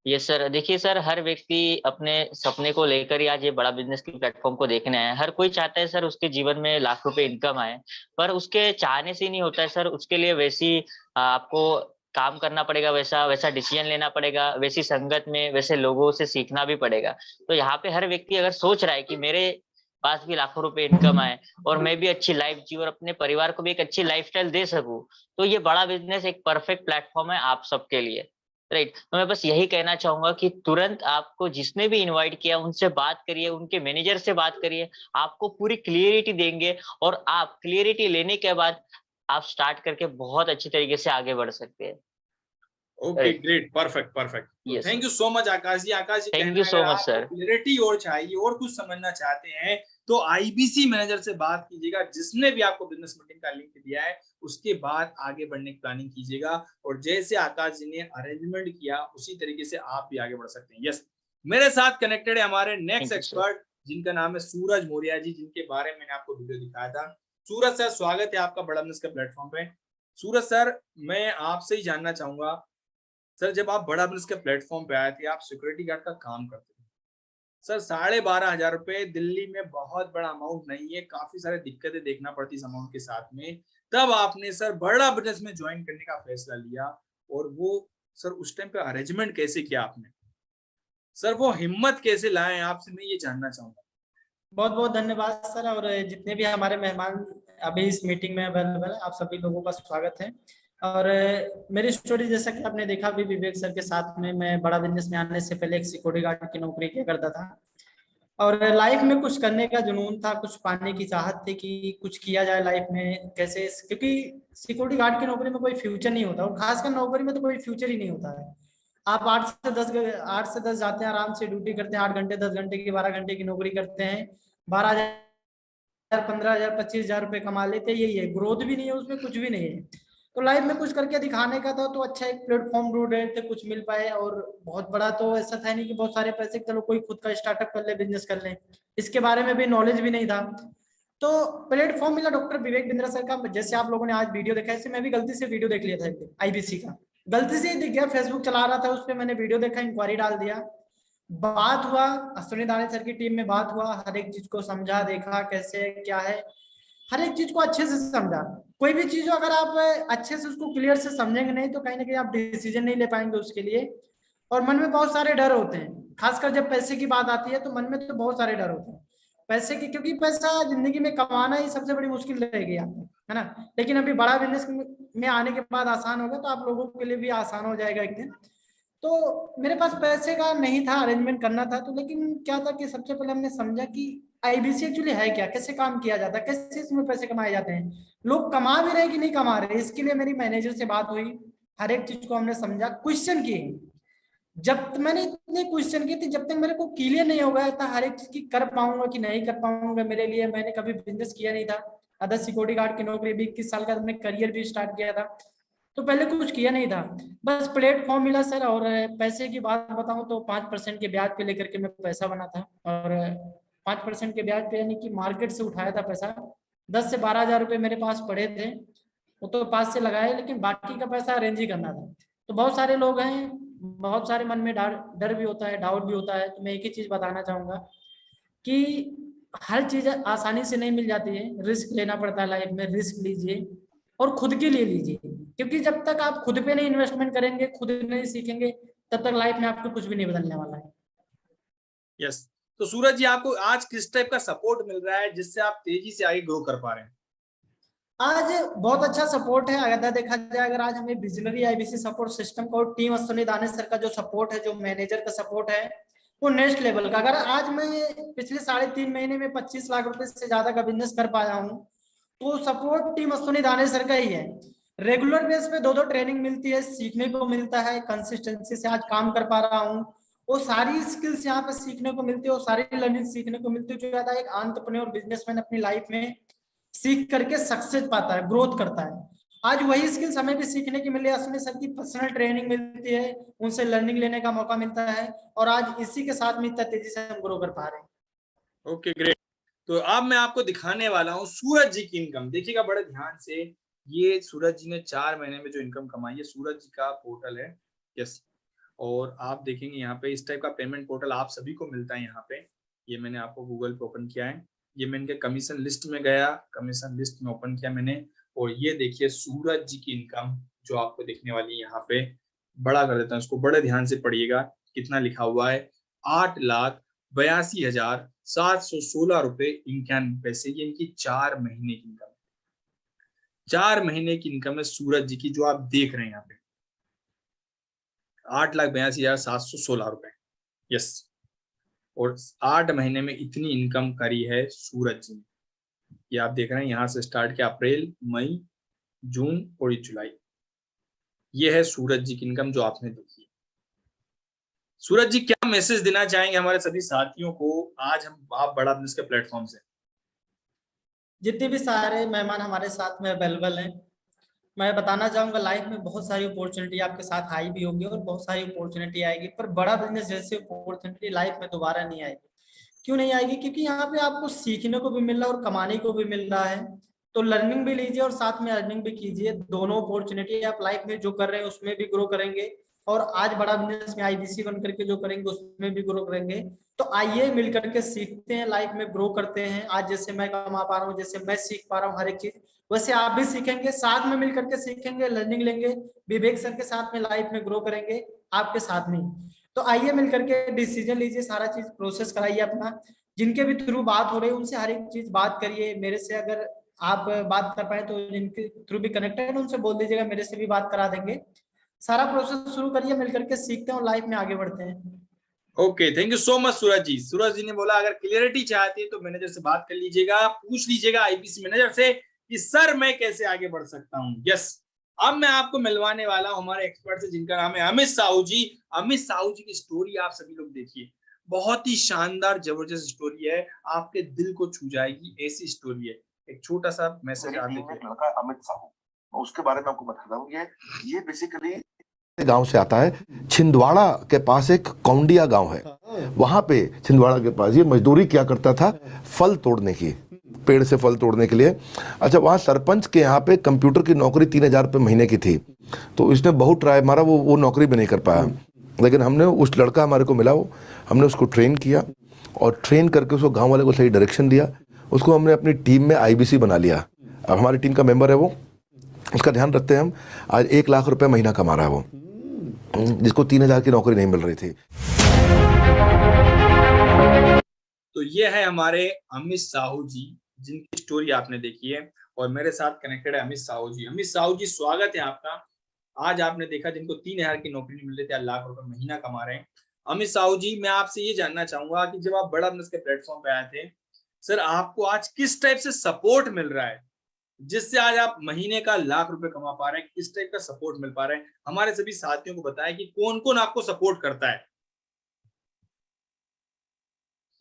ये सर देखिए सर, हर व्यक्ति अपने सपने को लेकर ही आज ये बड़ा बिजनेस की प्लेटफॉर्म को देखने आया है। हर कोई चाहता है सर उसके जीवन में लाख रुपए इनकम आए, पर उसके चाहने से ही नहीं होता है सर, उसके लिए वैसी आपको काम करना पड़ेगा, वैसा वैसा डिसीजन लेना पड़ेगा, वैसी संगत में वैसे लोगों से सीखना भी पड़ेगा। तो यहाँ पे हर व्यक्ति अगर सोच रहा है कि मेरे पास भी लाखों रुपए इनकम आए और मैं भी अच्छी लाइफ जी और अपने परिवार को भी एक अच्छी लाइफस्टाइल दे सकूं, तो ये बड़ा बिजनेस एक परफेक्ट प्लेटफॉर्म है आप सबके लिए, राइट। तो मैं बस यही कहना चाहूंगा कि तुरंत आपको जिसने भी इनवाइट किया उनसे बात करिए, उनके मैनेजर से बात करिए, आपको पूरी क्लियरिटी देंगे और आप क्लियरिटी लेने के बाद आप स्टार्ट करके बहुत अच्छी तरीके से आगे बढ़ सकते हैं। Okay, great, perfect, perfect. तो yes thank sir. You so much Akash ji. Akash ji, thank कहना यू है, सो अगर मच आपको सर। क्लैरिटी और चाहिए और कुछ समझना चाहते हैं तो आईबीसी मैनेजर से बात कीजिएगा, जिसने भी आपको बिजनेस मीटिंग का लिंक दिया है, उसके बाद आगे बढ़ने की प्लानिंग कीजिएगा। और जैसे आकाश जी ने अरेंजमेंट किया, उसी तरीके से आप भी आगे बढ़ सकते हैं। यस, मेरे साथ कनेक्टेड है हमारे next thank you sir. Expert, जिनका नाम है सूरज मौर्य जी, जिनके बारे में मैंने आपको वीडियो दिखाया था। सूरज सर, स्वागत है आपका बड़ा बिजनेस के प्लेटफॉर्म पे। सूरज सर, मैं आपसे ही जानना चाहूंगा सर, जब आप बड़ा बिजनेस के प्लेटफॉर्म पे आए थे, आप सिक्योरिटी गार्ड का काम करते थे सर। 12,500 रुपए दिल्ली में बहुत बड़ा अमाउंट नहीं है, काफी सारी दिक्कतें देखना पड़ती इस अमाउंट के साथ में। तब आपने सर बड़ा बिजनेस में ज्वाइन करने का फैसला लिया, और वो सर उस टाइम पे अरेंजमेंट कैसे किया आपने? सर वो हिम्मत कैसे लाए, आपसे मैं ये जानना चाहूंगा। बहुत बहुत धन्यवाद सर, और जितने भी हमारे मेहमान अभी इस मीटिंग में अवेलेबल है, आप सभी लोगों का स्वागत है। और मेरी स्टोरी जैसा कि आपने देखा भी, विवेक सर के साथ में मैं बड़ा बिजनेस में आने से पहले एक सिक्योरिटी गार्ड की नौकरी किया करता था। और लाइफ में कुछ करने का जुनून था, कुछ पाने की चाहत थी कि कुछ किया जाए लाइफ में कैसे, क्योंकि सिक्योरिटी गार्ड की नौकरी में कोई फ्यूचर नहीं होता, और खासकर नौकरी में तो कोई फ्यूचर ही नहीं होता है। आप 8 से 10 जाते हैं, आराम से ड्यूटी करते हैं, 8 घंटे 10 घंटे की 12 घंटे की नौकरी करते हैं, 12,000 15,000 25,000 रुपये कमा लेते हैं, यही है, ग्रोथ भी नहीं है उसमें, कुछ भी नहीं है। तो लाइफ में कुछ करके दिखाने का था, तो अच्छा एक प्लेटफॉर्म ढूंढ रहे थे, कुछ मिल पाए। और बहुत बड़ा तो ऐसा था नहीं कि बहुत सारे पैसे, चलो कोई खुद का स्टार्टअप कर ले, बिजनेस कर ले, इसके बारे में भी नॉलेज भी नहीं था। तो प्लेटफॉर्म मिला डॉक्टर विवेक बिंद्रा सर का। जैसे आप लोगों ने आज वीडियो देखा, ऐसे मैं भी गलती से वीडियो देख लिया था एक दिन आईबीसी का, गलती से ही दिख गया, फेसबुक चला रहा था, उस पर मैंने वीडियो देखा, इंक्वायरी डाल दिया, बात हुआ, अश्विनी दाने सर की टीम में बात हुआ, हर एक चीज को समझा, देखा कैसे क्या है, हर एक चीज को अच्छे से समझा। कोई भी चीज अगर आप अच्छे से उसको क्लियर से समझेंगे नहीं, तो कहीं ना कहीं आप डिसीजन नहीं ले पाएंगे उसके लिए। और मन में बहुत सारे डर होते हैं, खासकर जब पैसे की बात आती है तो मन में तो बहुत सारे डर होते हैं पैसे की, क्योंकि पैसा जिंदगी में कमाना ही सबसे बड़ी मुश्किल रहेगी आपको, है ना। लेकिन अभी बड़ा बिजनेस में आने के बाद आसान होगा, तो आप लोगों के लिए भी आसान हो जाएगा एक दिन। तो मेरे पास पैसे का नहीं था, अरेंजमेंट करना था, तो लेकिन क्या था कि सबसे पहले हमने समझा कि आईबीसी एक्चुअली है क्या, कैसे काम किया जाता है, कैसे इसमें पैसे कमाए जाते हैं, लोग कमा भी रहे कि नहीं कमा रहे। इसके लिए मेरी मैनेजर से बात हुई, हर एक चीज को हमने समझा, क्वेश्चन किए। जब तक मैंने इतने क्वेश्चन किए थे, जब तक मेरे को क्लियर नहीं हो गया था हर एक चीज की कर पाऊंगा कि नहीं कर पाऊंगा, मेरे लिए, मैंने कभी बिजनेस किया नहीं था, अदर सिक्योरिटी गार्ड की नौकरी भी 21 साल का मैंने करियर भी स्टार्ट किया था, तो पहले कुछ किया नहीं था, बस प्लेटफॉर्म मिला सर। और पैसे की बात बताऊं तो 5% के ब्याज पे लेकर के मैं पैसा बना था, और 5% के ब्याज पे, यानी कि मार्केट से उठाया था पैसा। 10 से 12 हजार रुपये मेरे पास पड़े थे, वो तो पास से लगाए, लेकिन बाकी का पैसा अरेंज ही करना था। तो बहुत सारे लोग हैं, बहुत सारे मन में डर भी होता है, डाउट भी होता है। तो मैं एक ही चीज बताना चाहूंगा कि हर चीज आसानी से नहीं मिल जाती है, रिस्क लेना पड़ता है लाइफ में, रिस्क लीजिए और खुद के लिए लीजिए, क्योंकि जब तक आप खुद पे नहीं इन्वेस्टमेंट करेंगे, खुद नहीं सीखेंगे, तब तक लाइफ में आपको कुछ भी नहीं बदलने वाला है। यस। तो सूरज जी, आपको आज किस टाइप का सपोर्ट मिल रहा है जिससे आप तेजी से आगे ग्रो कर पा रहे हैं? आज बहुत अच्छा सपोर्ट है, अगर देखा जाए, अगर आज हमें विजनरी आईबीसी सपोर्ट सिस्टम का और टीम अश्विनी दाने सर का जो सपोर्ट है, जो मैनेजर का सपोर्ट है, वो नेक्स्ट लेवल का। अगर आज मैं पिछले 3.5 महीने में 25 लाख रुपए से ज्यादा का बिजनेस कर पाया हूँ, तो सपोर्ट टीम अश्विनी दाने सर का ही है। रेगुलर बेस पे 2-2 ट्रेनिंग मिलती है, सीखने को मिलता है, कंसिस्टेंसी से आज काम कर पा रहा हूँ, वो सारी स्किल्स यहाँ पे सीखने को मिलती है, वो सारी लर्निंग सीखने को मिलती है, जो ज्यादा एक एंटरप्रेन्योर बिजनेसमैन अपनी लाइफ में सीख करके सक्सेस पाता है, ग्रोथ करता है। आज वही स्किल्स हमें भी सीखने की मिली, असली सर की पर्सनल ट्रेनिंग मिलती है, उनसे लर्निंग लेने का मौका मिलता है, और आज इसी के साथ में इतना तेजी से हम ग्रो कर पा रहे हैं। Okay, great. तो अब मैं आपको दिखाने वाला हूँ सूरज जी की इनकम। देखिएगा बड़े ध्यान से, ये सूरज जी ने 4 महीने में जो इनकम कमाई है, सूरज जी का पोर्टल है। यस। और आप देखेंगे यहाँ पे इस टाइप का पेमेंट पोर्टल आप सभी को मिलता है यहाँ पे। ये मैंने आपको गूगल पे ओपन किया है, ये मैं इनके कमीशन लिस्ट में गया, कमीशन लिस्ट में ओपन किया मैंने, और ये देखिए सूरज जी की इनकम जो आपको दिखने वाली है यहाँ पे। बड़ा कर देता हूँ इसको, बड़े ध्यान से पढ़िएगा, कितना लिखा हुआ है, 8,82,716 रुपए 91 पैसे। ये इनकी 4 महीने की इनकम, 4 महीने की इनकम है सूरज जी की, जो आप देख रहे हैं यहाँ पे, 8,82,716 रुपए। यस। और 8 महीने में इतनी इनकम करी है सूरज जी ने। ये आप देख रहे हैं, यहाँ से स्टार्ट किया अप्रैल, मई, जून और जुलाई। ये है सूरज जी की इनकम जो आपने देखी। सूरज जी, क्या मैसेज देना चाहेंगे हमारे सभी साथियों को आज हम आप बड़ा बिजनेस के प्लेटफॉर्म से? जितने भी सारे मेहमान हमारे साथ में अवेलेबल हैं, मैं बताना चाहूंगा, लाइफ में बहुत सारी अपॉर्चुनिटी आपके साथ आई भी होगी और बहुत सारी अपॉर्चुनिटी आएगी, पर बड़ा बिजनेस जैसे अपॉर्चुनिटी लाइफ में दोबारा नहीं आएगी। क्यों नहीं आएगी? क्योंकि यहाँ पे आपको सीखने को भी मिल रहा है और कमाने को भी मिल रहा है। तो लर्निंग भी लीजिए और साथ में अर्निंग भी कीजिए, दोनों अपॉर्चुनिटी आप लाइफ में जो कर रहे हैं उसमें भी ग्रो करेंगे, और आज बड़ा बिजनेस में आईबीसी बन करके जो करेंगे उसमें भी ग्रो करेंगे। तो आइए मिल करके सीखते हैं, लाइफ में ग्रो करते हैं। आज जैसे मैं कमा पा रहा हूँ, जैसे मैं सीख पा रहा हूँ हर एक चीज, वैसे आप भी सीखेंगे, साथ में मिल करके सीखेंगे, लर्निंग लेंगे, विवेक सर के साथ में लाइफ में ग्रो करेंगे आपके साथ में। तो आइए मिल करके डिसीजन लीजिए, सारा चीज प्रोसेस कराइए अपना। जिनके भी थ्रू बात हो रही है उनसे हर एक चीज बात करिए। मेरे से अगर आप बात कर पाए तो जिनके थ्रू भी कनेक्टेड उनसे बोल दीजिएगा, मेरे से भी बात करा देंगे। सारा प्रोसेस शुरू करिए, मिल करके सीखते हैं और लाइफ में आगे बढ़ते हैं। Okay, thank you so much Suraj ji. Suraj ji ने बोला अगर क्लियरिटी चाहते हैं तो मैनेजर से बात कर लीजिएगा, पूछ लीजिएगा आईबीसी मैनेजर से कि सर मैं कैसे आगे बढ़ सकता हूँ। यस, अब मैं आपको मिलवाने वाला हूं हमारे एक्सपर्ट से जिनका नाम है अमित साहू जी। अमित साहू जी की स्टोरी आप सभी लोग देखिए, बहुत ही शानदार जबरदस्त स्टोरी है, आपके दिल को छू जाएगी ऐसी स्टोरी है। एक छोटा सा मैसेज आप मेरी टीम में देखिए। एक लड़का है, अमित साहू, मैं उसके बारे में आपको बताता हूँ। ये बेसिकली गांव से आता है। छिंदवाड़ा के पास एक कौंडिया गांव है, वहां पे छिंदवाड़ा के पास ये मजदूरी क्या करता था, फल तोड़ने की, पेड़ से फल तोड़ने के लिए। अच्छा, वहाँ सरपंच के यहाँ पे कंप्यूटर की नौकरी 3,000 रुपये महीने की थी, तो इसने बहुत ट्राई मारा, वो नौकरी भी नहीं कर पाया। लेकिन हमने उस लड़का हमारे को मिला, वो हमने उसको ट्रेन किया और ट्रेन करके उसको गाँव वाले को सही डायरेक्शन दिया। उसको हमने अपनी टीम में आईबीसी बना लिया, अब हमारी टीम का मेंबर है वो, उसका ध्यान रखते हैं हम। आज 1 लाख रुपए महीना कमा रहा है वो, जिसको 3,000 की नौकरी नहीं मिल रही थी। तो ये है हमारे अमित साहू जी जिनकी स्टोरी आपने देखी है, और मेरे साथ कनेक्टेड है अमित साहू जी। अमित साहू जी, स्वागत है आपका। आज आपने देखा जिनको 3,000 की नौकरी नहीं मिल रही थी, 1 लाख रुपए महीना कमा रहे हैं। अमित साहू जी, मैं आपसे ये जानना चाहूंगा कि जब आप बड़ा बिजनेस के प्लेटफॉर्म पे आए थे, सर आपको आज किस टाइप से सपोर्ट मिल रहा है जिससे आज आप महीने का 1 लाख रुपए कमा पा रहे हैं? किस टाइप का सपोर्ट मिल पा रहा है? हमारे सभी साथियों को बताएं कि कौन कौन आपको सपोर्ट करता है।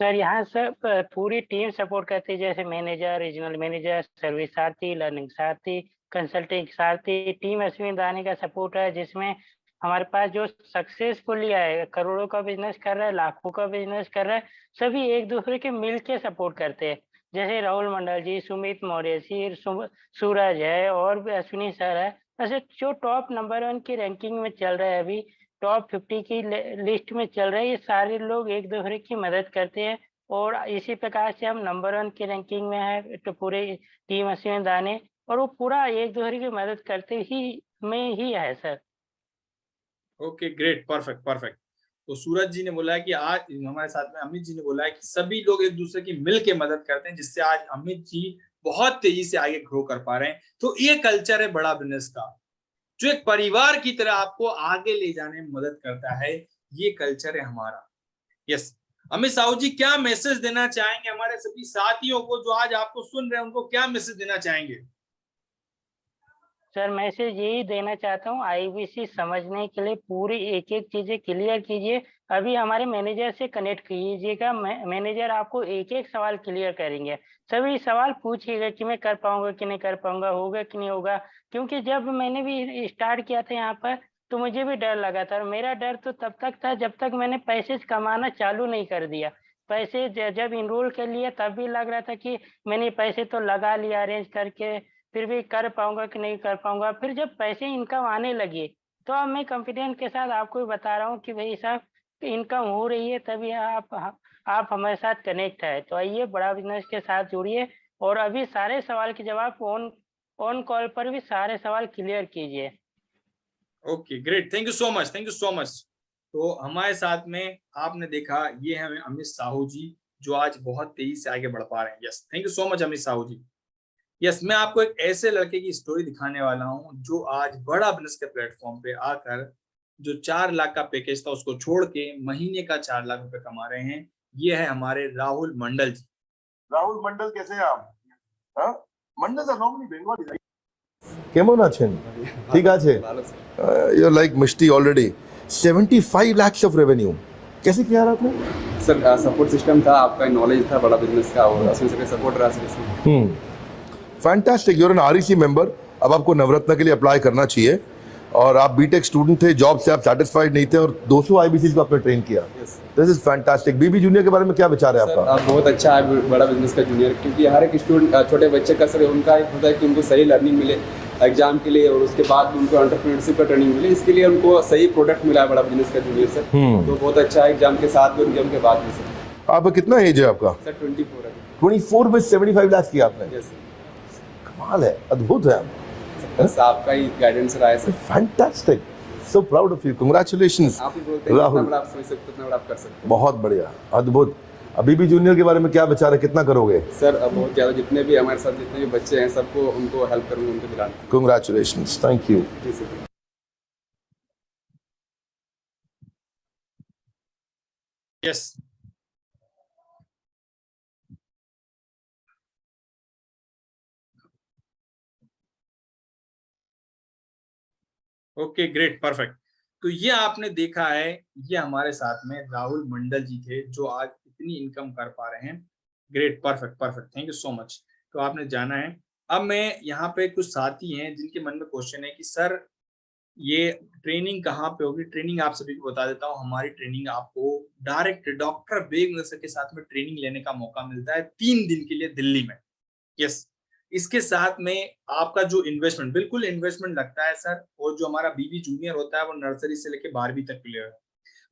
सर यहाँ सब पूरी टीम सपोर्ट करती है, जैसे मैनेजर, रीजनल मैनेजर, सर्विस सारथी, लर्निंग सारथी, कंसल्टिंग सारथी, टीम अश्विन दानी का सपोर्ट है, जिसमें हमारे पास जो सक्सेसफुली है, करोड़ों का बिजनेस कर रहा है, लाखों का बिजनेस कर रहा है, सभी एक दूसरे के मिल के सपोर्ट करते हैं। जैसे राहुल मंडल जी, सुमित मौर्य जी, सूरज है और भी अश्विनी सर है। ऐसे जो टॉप नंबर 1 की रैंकिंग में चल रहा है, अभी टॉप 50 की लिस्ट में चल रहा है, ये सारे लोग एक दूसरे की मदद करते हैं और इसी प्रकार से हम नंबर 1 की रैंकिंग में है, तो पूरे टीम अश्विन दाने, और वो पूरा एक दूसरे की मदद करते ही में ही है sir. Okay, great, perfect perfect. तो सूरज जी ने बोला है कि आज हमारे साथ में अमित जी ने बोला है कि सभी लोग एक दूसरे की मिल के मदद करते हैं, जिससे आज अमित जी बहुत तेजी से आगे ग्रो कर पा रहे हैं। तो ये कल्चर है बड़ा बिजनेस का, जो एक परिवार की तरह आपको आगे ले जाने में मदद करता है। ये कल्चर है हमारा। यस, अमित साहू जी, क्या मैसेज देना चाहेंगे हमारे सभी साथियों को जो आज आपको सुन रहे हैं, उनको क्या मैसेज देना चाहेंगे? सर मैसेज यही देना चाहता हूँ, आईबीसी समझने के लिए पूरी एक एक चीजें क्लियर कीजिए। अभी हमारे मैनेजर से कनेक्ट कीजिएगा, मैनेजर आपको एक एक सवाल क्लियर करेंगे। सभी सवाल पूछिएगा कि मैं कर पाऊंगा कि नहीं कर पाऊंगा, होगा कि नहीं होगा। क्योंकि जब मैंने भी स्टार्ट किया था यहाँ पर, तो मुझे भी डर लगा था, और मेरा डर तो तब तक था जब तक मैंने पैसे कमाना चालू नहीं कर दिया। पैसे जब इनरोल कर लिया तब भी लग रहा था कि मैंने पैसे तो लगा लिया अरेंज करके, फिर भी कर पाऊंगा कि नहीं कर पाऊंगा। फिर जब पैसे इनकम आने लगे, तो अब मैं कॉन्फिडेंस के साथ आपको भी बता रहा हूँ कि भाई साहब इनकम हो रही है, तभी आप हमारे साथ कनेक्ट है। तो आइए बड़ा बिजनेस के साथ जुड़िए, और अभी सारे सवाल के जवाब ऑन कॉल पर भी सारे सवाल क्लियर कीजिए। Okay, great, thank you so much, thank you so much. तो हमारे साथ में आपने देखा ये है अमित साहू जी, जो आज बहुत तेजी से आगे बढ़ पा रहे हैं। Yes, thank you so much Amit Sahu ji. Yes, मैं आपको एक ऐसे लड़के की स्टोरी दिखाने वाला हूं जो आज बड़ा बिजनेस के प्लेटफॉर्म पे आकर जो 4 लाख का पैकेज था उसको छोड़ के महीने का 4 लाख रुपए कमा रहे हैं। ये है हमारे राहुल मंडल जी। राहुल मंडल, कैसे हैं आप? हाँ, मंडल सर नॉर्मली बेंगोली। কেমন আছেন? ঠিক আছে? You're like Mishti already 75 lakhs of revenue। कैसे किया आपने? सर सपोर्ट सिस्टम था, आपका नॉलेज था बड़ा बिजनेस का, और उसमें से सपोर्ट रहा सर इसमें। Fantastic, you're an REC member. अब आपको नवरत्न के लिए अप्लाई करना चाहिए। और आप बीटेक स्टूडेंट थे, जॉब से आप सेटिस्फाइड नहीं थे, और 200 आईबीसी को आपने ट्रेन किया। This is fantastic. BB junior के बारे में क्या विचार है आपका? आप बहुत अच्छा है बड़ा बिजनेस का जूनियर, क्योंकि हर एक स्टूडेंट छोटे बच्चे का सर उनका एक होता है कि उनको सही लर्निंग मिले एग्जाम के लिए, और उसके बाद उनको एंटरप्रेन्योरशिप का ट्रेनिंग मिले, इसके लिए उनको सही प्रोडक्ट मिला है बड़ा बिजनेस का जूनियर सर। तो बहुत अच्छा है एग्जाम के साथ भी और एग्जाम के बाद भी सर। आपका कितना एज है आपका? सर 24 है। 24 में 75 लाख किया आपने? यस कमाल है, अद्भुत है। सर आपका ही गाइडेंस रहा है sir. Fantastic, so proud of you, congratulations आप ही बोलते हैं राहुल। जितना बड़ा आप सोच सकते उतना बड़ा आप कर सकते हैं। बहुत बढ़िया, अद्भुत। अभी भी जूनियर के बारे में क्या विचार है, कितना करोगे? सर अब बहुत ज़्यादा, जितने भी हमारे साथ जितने भी बच्चे हैं सबको उनको हेल्प करूँगा, उनको दिलाना। Congratulations, thank you. जी sir. Yes okay great perfect. तो ये आपने देखा है, ये हमारे साथ में राहुल मंडल जी थे जो आज इतनी इनकम कर पा रहे हैं। Great perfect perfect, thank you so much. तो आपने जाना है। अब मैं यहाँ पे कुछ साथी हैं जिनके मन में क्वेश्चन है कि सर ये ट्रेनिंग कहाँ पे होगी। ट्रेनिंग आप सभी को बता देता हूँ, हमारी ट्रेनिंग आपको डायरेक्ट डॉक्टर विवेक नसर के साथ में ट्रेनिंग लेने का मौका मिलता है 3 दिन के लिए दिल्ली में। यस, इसके साथ में आपका जो इन्वेस्टमेंट, बिल्कुल इन्वेस्टमेंट लगता है सर। और जो हमारा बीबी जूनियर होता है वो नर्सरी से लेके 12वीं तक क्लियर है।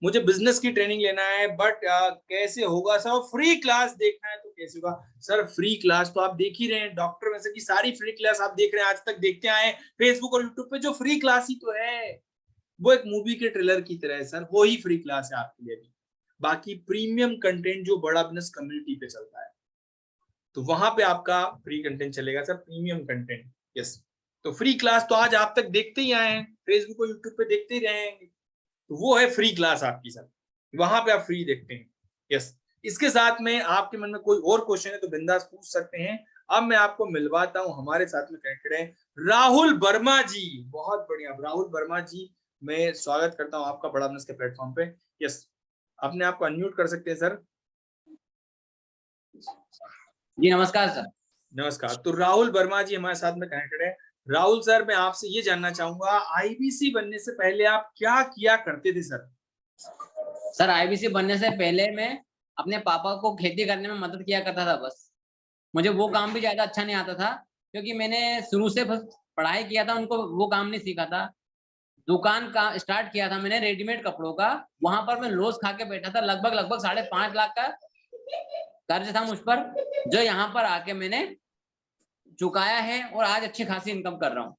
मुझे बिजनेस की ट्रेनिंग लेना है बट कैसे होगा सर, फ्री क्लास देखना है तो कैसे होगा सर। फ्री क्लास तो आप देख ही रहे हैं, डॉक्टर वैसे की सारी फ्री क्लास आप देख रहे हैं, आज तक देखते आए फेसबुक और यूट्यूब पे। जो फ्री क्लास ही तो है, वो एक मूवी के ट्रेलर की तरह है सर, वो ही फ्री क्लास है आपके लिए भी। बाकी प्रीमियम कंटेंट जो बड़ा बिजनेस कम्युनिटी पे चलता है, तो वहां पे आपका फ्री कंटेंट चलेगा सर, प्रीमियम कंटेंट। यस, तो फ्री क्लास तो आज आप तक देखते ही आए हैं, फेसबुक और यूट्यूब पे देखते ही रहेंगे, तो वो है फ्री क्लास आपकी सर, वहां पे आप फ्री देखते हैं। यस, इसके साथ में आपके मन में कोई और क्वेश्चन है तो बिंदास पूछ सकते हैं। अब मैं आपको मिलवाता हूं, हमारे साथ में कनेक्टेड है राहुल वर्मा जी। बहुत बढ़िया राहुल वर्मा जी, मैं स्वागत करता हूं आपका बड़ा बिजनेस के प्लेटफॉर्म पे। यस, अपने आप को अनम्यूट कर सकते हैं सर। जी नमस्कार सर। नमस्कार। तो राहुल वर्मा जी हमारे साथ में कनेक्टेड है। राहुल सर, मैं आपसे ये जानना चाहूंगा, आईबीसी बनने से पहले आप क्या किया करते थे सर? सर आईबीसी बनने से पहले मैं अपने पापा को खेती करने में मदद किया करता था बस। मुझे वो काम भी ज्यादा अच्छा नहीं आता था क्योंकि मैंने शुरू से बस पढ़ाई किया था, उनको वो काम नहीं सीखा था। दुकान का स्टार्ट किया था मैंने रेडीमेड कपड़ों का, वहां पर मैं लॉस खा के बैठा था। लगभग 5.5 लाख का कर्ज था मुझ पर, जो यहाँ पर आके मैंने चुकाया है और आज अच्छी खासी इनकम कर रहा हूँ।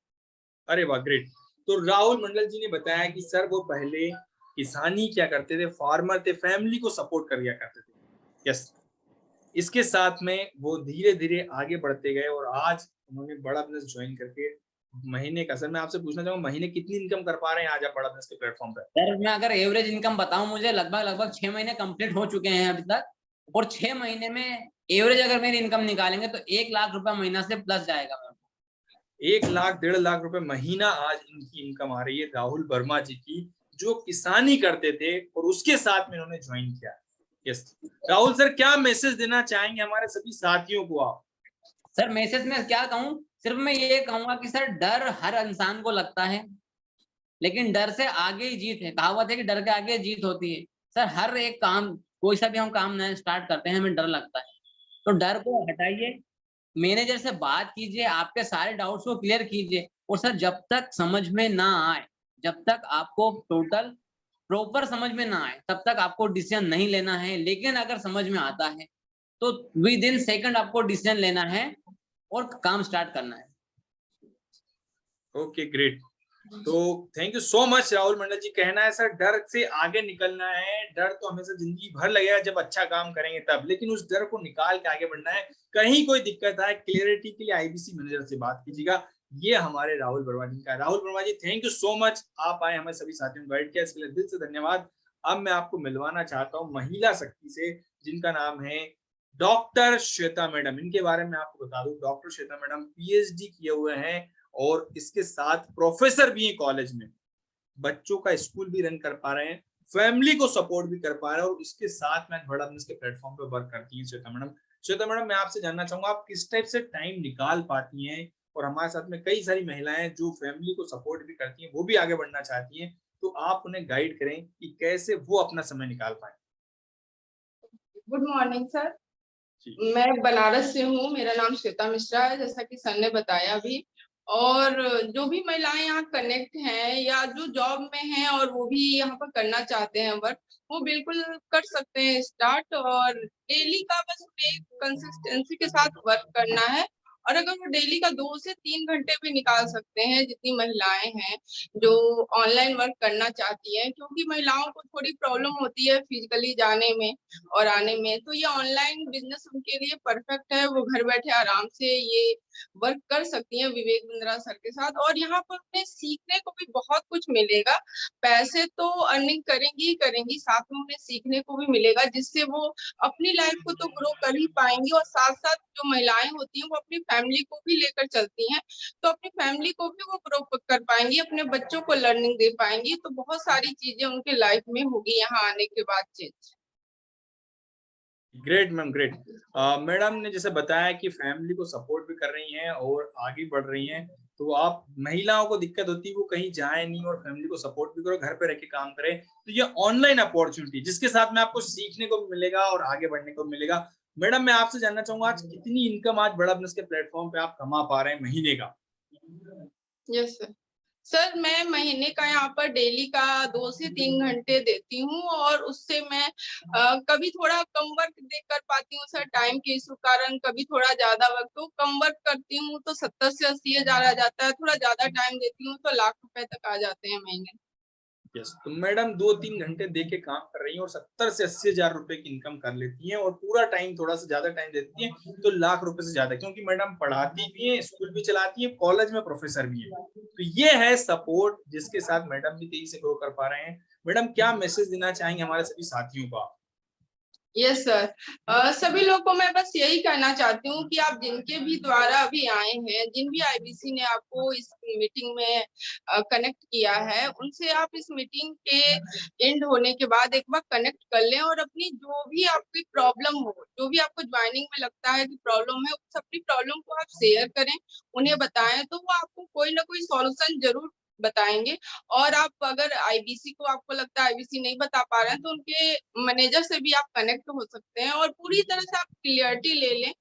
अरे वाह, ग्रेट। तो राहुल मंडल जी ने बताया कि सर वो पहले किसानी क्या करते थे, फार्मर थे, फैमिली को सपोर्ट कर दिया करते थे। यस, इसके साथ में वो धीरे धीरे आगे बढ़ते गए और आज उन्होंने बड़ा बिजनेस ज्वाइन करके महीने का, सर मैं आपसे पूछना चाहूंगा महीने कितनी इनकम कर पा रहे हैं आज आप बड़ा बिजनेस के प्लेटफॉर्म पे? सर मैं अगर एवरेज इनकम बताऊं, मुझे लगभग 6 महीने कंप्लीट हो चुके हैं अभी तक, और 6 महीने में एवरेज अगर मेरी इनकम निकालेंगे तो 1 लाख रुपए महीना से प्लस जाएगा। 1 लाख 1.5 लाख रुपए महीना आज इनकी इनकम आ रही है राहुल वर्मा जी की, जो किसानी करते थे और उसके साथ में इन्होंने ज्वाइन किया। यस, राहुल सर क्या मैसेज देना चाहेंगे हमारे सभी साथियों को आप? सर मैसेज में क्या कहूँ, सिर्फ मैं ये कहूंगा कि सर डर हर इंसान को लगता है, लेकिन डर से आगे ही जीत है। कहावत है कि डर के आगे जीत होती है। सर हर एक काम, कोई सा भी हम काम नया स्टार्ट करते हैं हमें डर लगता है, तो डर को हटाइए, मैनेजर से बात कीजिए, आपके सारे डाउट्स को क्लियर कीजिए। और सर जब तक समझ में ना आए, जब तक आपको टोटल प्रॉपर समझ में ना आए, तब तक आपको डिसीजन नहीं लेना है। लेकिन अगर समझ में आता है तो विद इन सेकंड आपको डिसीजन लेना है और काम स्टार्ट करना है। Okay great. तो thank you so much Rahul Mandal ji. कहना है सर डर से आगे निकलना है, डर तो हमेशा जिंदगी भर लगेगा जब अच्छा काम करेंगे तब, लेकिन उस डर को निकाल के आगे बढ़ना है। कहीं कोई दिक्कत आए, क्लियरिटी के लिए आईबीसी मैनेजर से बात कीजिएगा। ये हमारे राहुल वर्मा जी का। राहुल वर्मा जी थैंक यू सो मच, आप आए हमें सभी साथियों को गाइड किया, इसके लिए दिल से धन्यवाद। अब मैं आपको मिलवाना चाहता हूँ महिला शक्ति से, जिनका नाम है डॉक्टर श्वेता मैडम। इनके बारे में आपको बता दूं, डॉक्टर श्वेता मैडम पीएचडी किए हुए हैं और इसके साथ प्रोफेसर भी हैं कॉलेज में, बच्चों का स्कूल भी रन कर पा रहे हैं, फैमिली को सपोर्ट भी कर पा रहे हैं, और इसके साथ में बड़ा बिजनेस के प्लेटफॉर्म पे वर्क करती हैं श्वेता मैडम। श्वेता मैडम, मैं आपसे जानना चाहूंगा आप किस टाइप से टाइम निकाल पाती हैं, और हमारे साथ में कई सारी महिलाएं जो फैमिली को सपोर्ट भी करती हैं, वो भी आगे बढ़ना चाहती हैं, तो आप उन्हें गाइड करें कि कैसे वो अपना समय निकाल पाए। गुड मॉर्निंग सर, मैं बनारस से हूँ, मेरा नाम श्वेता मिश्रा है, जैसा कि सर ने बताया अभी। और जो भी महिलाएं यहाँ कनेक्ट हैं या जो जॉब में हैं और वो भी यहाँ पर करना चाहते हैं वर्क, वो बिल्कुल कर सकते हैं स्टार्ट। और डेली का बस एक कंसिस्टेंसी के साथ वर्क करना है और अगर वो डेली का 2 से 3 घंटे भी निकाल सकते हैं, जितनी महिलाएं हैं जो ऑनलाइन वर्क करना चाहती हैं, क्योंकि महिलाओं को थोड़ी प्रॉब्लम होती है फिजिकली जाने में और आने में, तो ये ऑनलाइन बिजनेस उनके लिए परफेक्ट है। वो घर बैठे आराम से ये वर्क कर सकती हैं विवेक बिंद्रा सर के साथ, और यहाँ पर उन्हें सीखने को भी बहुत कुछ मिलेगा। पैसे तो अर्निंग करेंगी ही करेंगी, साथ में उन्हें सीखने को भी मिलेगा, जिससे वो अपनी लाइफ को तो ग्रो कर ही पाएंगी, और साथ साथ जो महिलाएं होती हैं वो अपनी फैमिली को भी लेकर चलती हैं, तो अपनी फैमिली को भी वो ग्रो कर पाएंगी, अपने बच्चों को लर्निंग दे पाएंगी, तो बहुत सारी चीजें उनके लाइफ में होगी यहाँ आने के बाद change. Great ma'am, great. Madam ने जैसे बताया कि फैमिली को सपोर्ट भी कर रही हैं और आगे बढ़ रही हैं, तो आप महिलाओं को दिक्कत होती है वो कहीं जाए नहीं और फैमिली को सपोर्ट भी करो, घर पे रह के काम करे, तो ये ऑनलाइन अपॉर्चुनिटी जिसके साथ में आपको सीखने को भी मिलेगा और आगे बढ़ने को मिलेगा। मैडम मैं आपसे जानना चाहूंगा आज कितनी इनकम आज बड़ा बिजनेस के प्लेटफॉर्म पे आप कमा पा रहे हैं महीने का? Yes sir. सर मैं महीने का यहाँ पर डेली का 2 से 3 घंटे देती हूँ, और उससे मैं कभी थोड़ा कम वर्क कर पाती हूँ सर, टाइम के इशू कारण, कभी थोड़ा ज्यादा वर्क, तो कम वर्क करती हूँ तो 70 से 80 हजार आ जाता है, थोड़ा ज्यादा टाइम देती हूँ तो लाख रुपए तक आ जाते हैं महीने। यस, तो मैडम 2-3 घंटे दे के काम कर रही हैं और 70 से 80 हजार रुपए की इनकम कर लेती हैं और पूरा टाइम थोड़ा सा ज्यादा टाइम देती हैं तो लाख रुपए से ज्यादा, क्योंकि मैडम पढ़ाती भी हैं, स्कूल भी चलाती हैं, कॉलेज में प्रोफेसर भी है, तो ये है सपोर्ट जिसके साथ मैडम भी तेजी से ग्रो कर पा रहे हैं। मैडम क्या मैसेज देना चाहेंगे हमारे सभी साथियों को? Yes sir. सभी लोग को मैं बस यही कहना चाहती हूँ कि आप जिनके भी द्वारा अभी आए हैं, जिन भी आईबीसी ने आपको इस मीटिंग में कनेक्ट किया है, उनसे आप इस मीटिंग के एंड होने के बाद एक बार कनेक्ट कर लें, और अपनी जो भी आपकी प्रॉब्लम हो, जो भी आपको ज्वाइनिंग में लगता है कि प्रॉब्लम है, उस अपनी प्रॉब्लम को आप शेयर करें, उन्हें बताएं, तो वो आपको कोई ना कोई सॉल्यूशन जरूर बताएंगे। और आप अगर आईबीसी को आपको लगता है आईबीसी नहीं बता पा रहे हैं, तो उनके मैनेजर से भी आप कनेक्ट हो सकते हैं, और पूरी तरह से आप क्लियरिटी ले लें,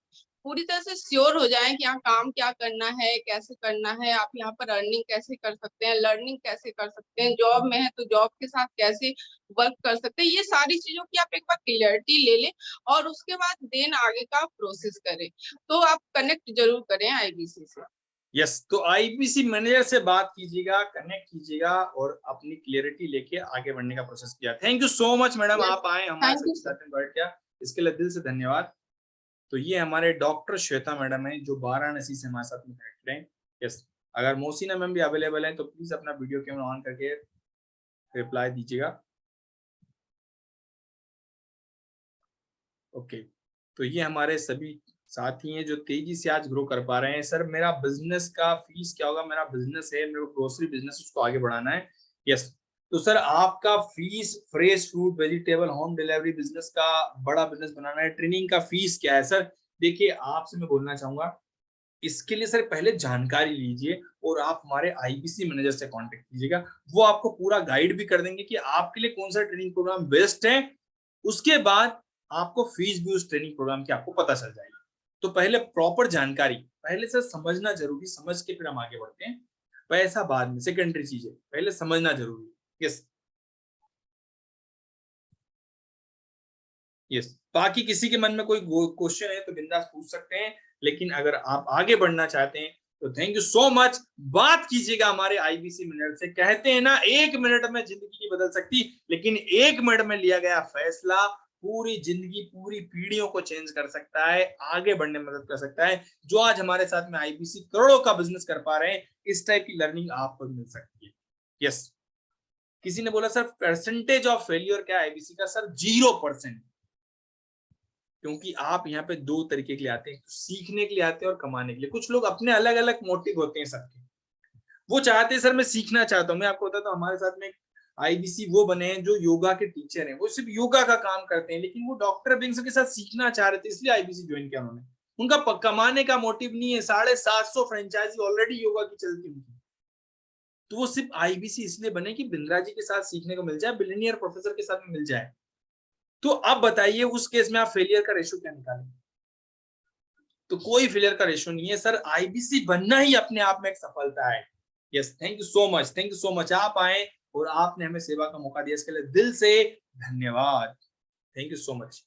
पूरी तरह से श्योर हो जाएं कि यहाँ काम क्या करना है, कैसे करना है, आप यहाँ पर अर्निंग कैसे कर सकते हैं, लर्निंग कैसे कर सकते हैं, जॉब में है तो जॉब के साथ कैसे वर्क कर सकते हैं, ये सारी चीजों की आप एक बार क्लियरिटी ले लें, और उसके बाद देन आगे का प्रोसेस करें। तो आप कनेक्ट जरूर करें आईबीसी से। यस, तो आईबीसी मैनेजर से बात कीजिएगा, कनेक्ट कीजिएगा और अपनी क्लियरिटी लेके आगे बढ़ने का प्रोसेस किया। Thank you so much madam, आप आए हमारे साथ बैठ किया, इसके लिए दिल से धन्यवाद। तो ये हमारे डॉक्टर श्वेता मैडम है जो वाराणसी से हमारे साथ में कनेक्ट हैं। यस, अगर मोसिना मैम भी अवेलेबल है तो प्लीज अपना वीडियो कैमरा ऑन करके रिप्लाई दीजिएगा। ओके, तो ये हमारे सभी साथी हैं जो तेजी से आज ग्रो कर पा रहे हैं। सर मेरा बिजनेस का फीस क्या होगा? मेरा बिजनेस है, मेरा ग्रोसरी बिजनेस, उसको आगे बढ़ाना है। यस, तो सर आपका fees fresh fruit vegetable home delivery business का बड़ा बिजनेस बनाना है, ट्रेनिंग का फीस क्या है? सर देखिए आपसे मैं बोलना चाहूंगा, इसके लिए सर पहले जानकारी लीजिए और आप हमारे आईबीसी मैनेजर से कांटेक्ट कीजिएगा, वो आपको पूरा गाइड भी कर देंगे कि आपके लिए कौन सा ट्रेनिंग प्रोग्राम बेस्ट है। उसके बाद आपको फीस भी उस ट्रेनिंग प्रोग्राम की आपको पता चल जाएगी। तो पहले प्रॉपर जानकारी पहले से समझना जरूरी, समझ के फिर हम आगे बढ़ते हैं। पैसा बाद में सेकेंडरी चीज है, पहले समझना जरूरी। यस यस, बाकी किसी के मन में कोई क्वेश्चन है तो बिंदास पूछ सकते हैं, लेकिन अगर आप आगे बढ़ना चाहते हैं तो थैंक यू सो मच। बात कीजिएगा हमारे आईबीसी मिनट से। कहते हैं ना 1 मिनट में जिंदगी नहीं बदल सकती, लेकिन 1 मिनट में लिया गया फैसला पूरी जिंदगी पूरी पीढ़ियों को चेंज कर सकता है, आगे बढ़ने में मदद कर सकता है। जो आज हमारे साथ में आईबीसी करोड़ों का बिजनेस कर पा रहे हैं, इस टाइप की लर्निंग आपको मिल सकती है। यस, किसी ने बोला सर परसेंटेज ऑफ फेलियर क्या है आईबीसी का? सर 0%, क्योंकि आप यहाँ पे 2 तरीके के लिए आते हैं, सीखने के लिए आते हैं और कमाने के लिए। कुछ लोग अपने अलग अलग मोटिव होते हैं सबके, वो चाहते हैं सर मैं सीखना चाहता हूँ। मैं आपको बताता हूँ, हमारे साथ में आईबीसी वो बने हैं जो योगा के टीचर हैं, वो सिर्फ योगा का काम करते हैं, लेकिन वो डॉक्टर बिंग्स के साथ सीखना चाह रहे थे, इसलिए आईबीसी ज्वाइन किया उन्होंने। उनका कमाने का मोटिव नहीं है, 750 फ्रेंचाइजी ऑलरेडी योगा की चलती उनकी, तो वो सिर्फ आईबीसी इसलिए बने कि बिंद्रा जी के साथ सीखने को मिल जाए, बिलियनियर प्रोफेसर के साथ में मिल जाए। तो अब बताइए उस केस में आप फेलियर का रेशो क्या निकालेंगे? तो कोई फेलियर का रेशो नहीं है सर, आईबीसी बनना ही अपने आप में एक सफलता है। Yes, thank you so much, thank you so much. आप आए और आपने हमें सेवा का मौका दिया, इसके लिए दिल से धन्यवाद। Thank you so much.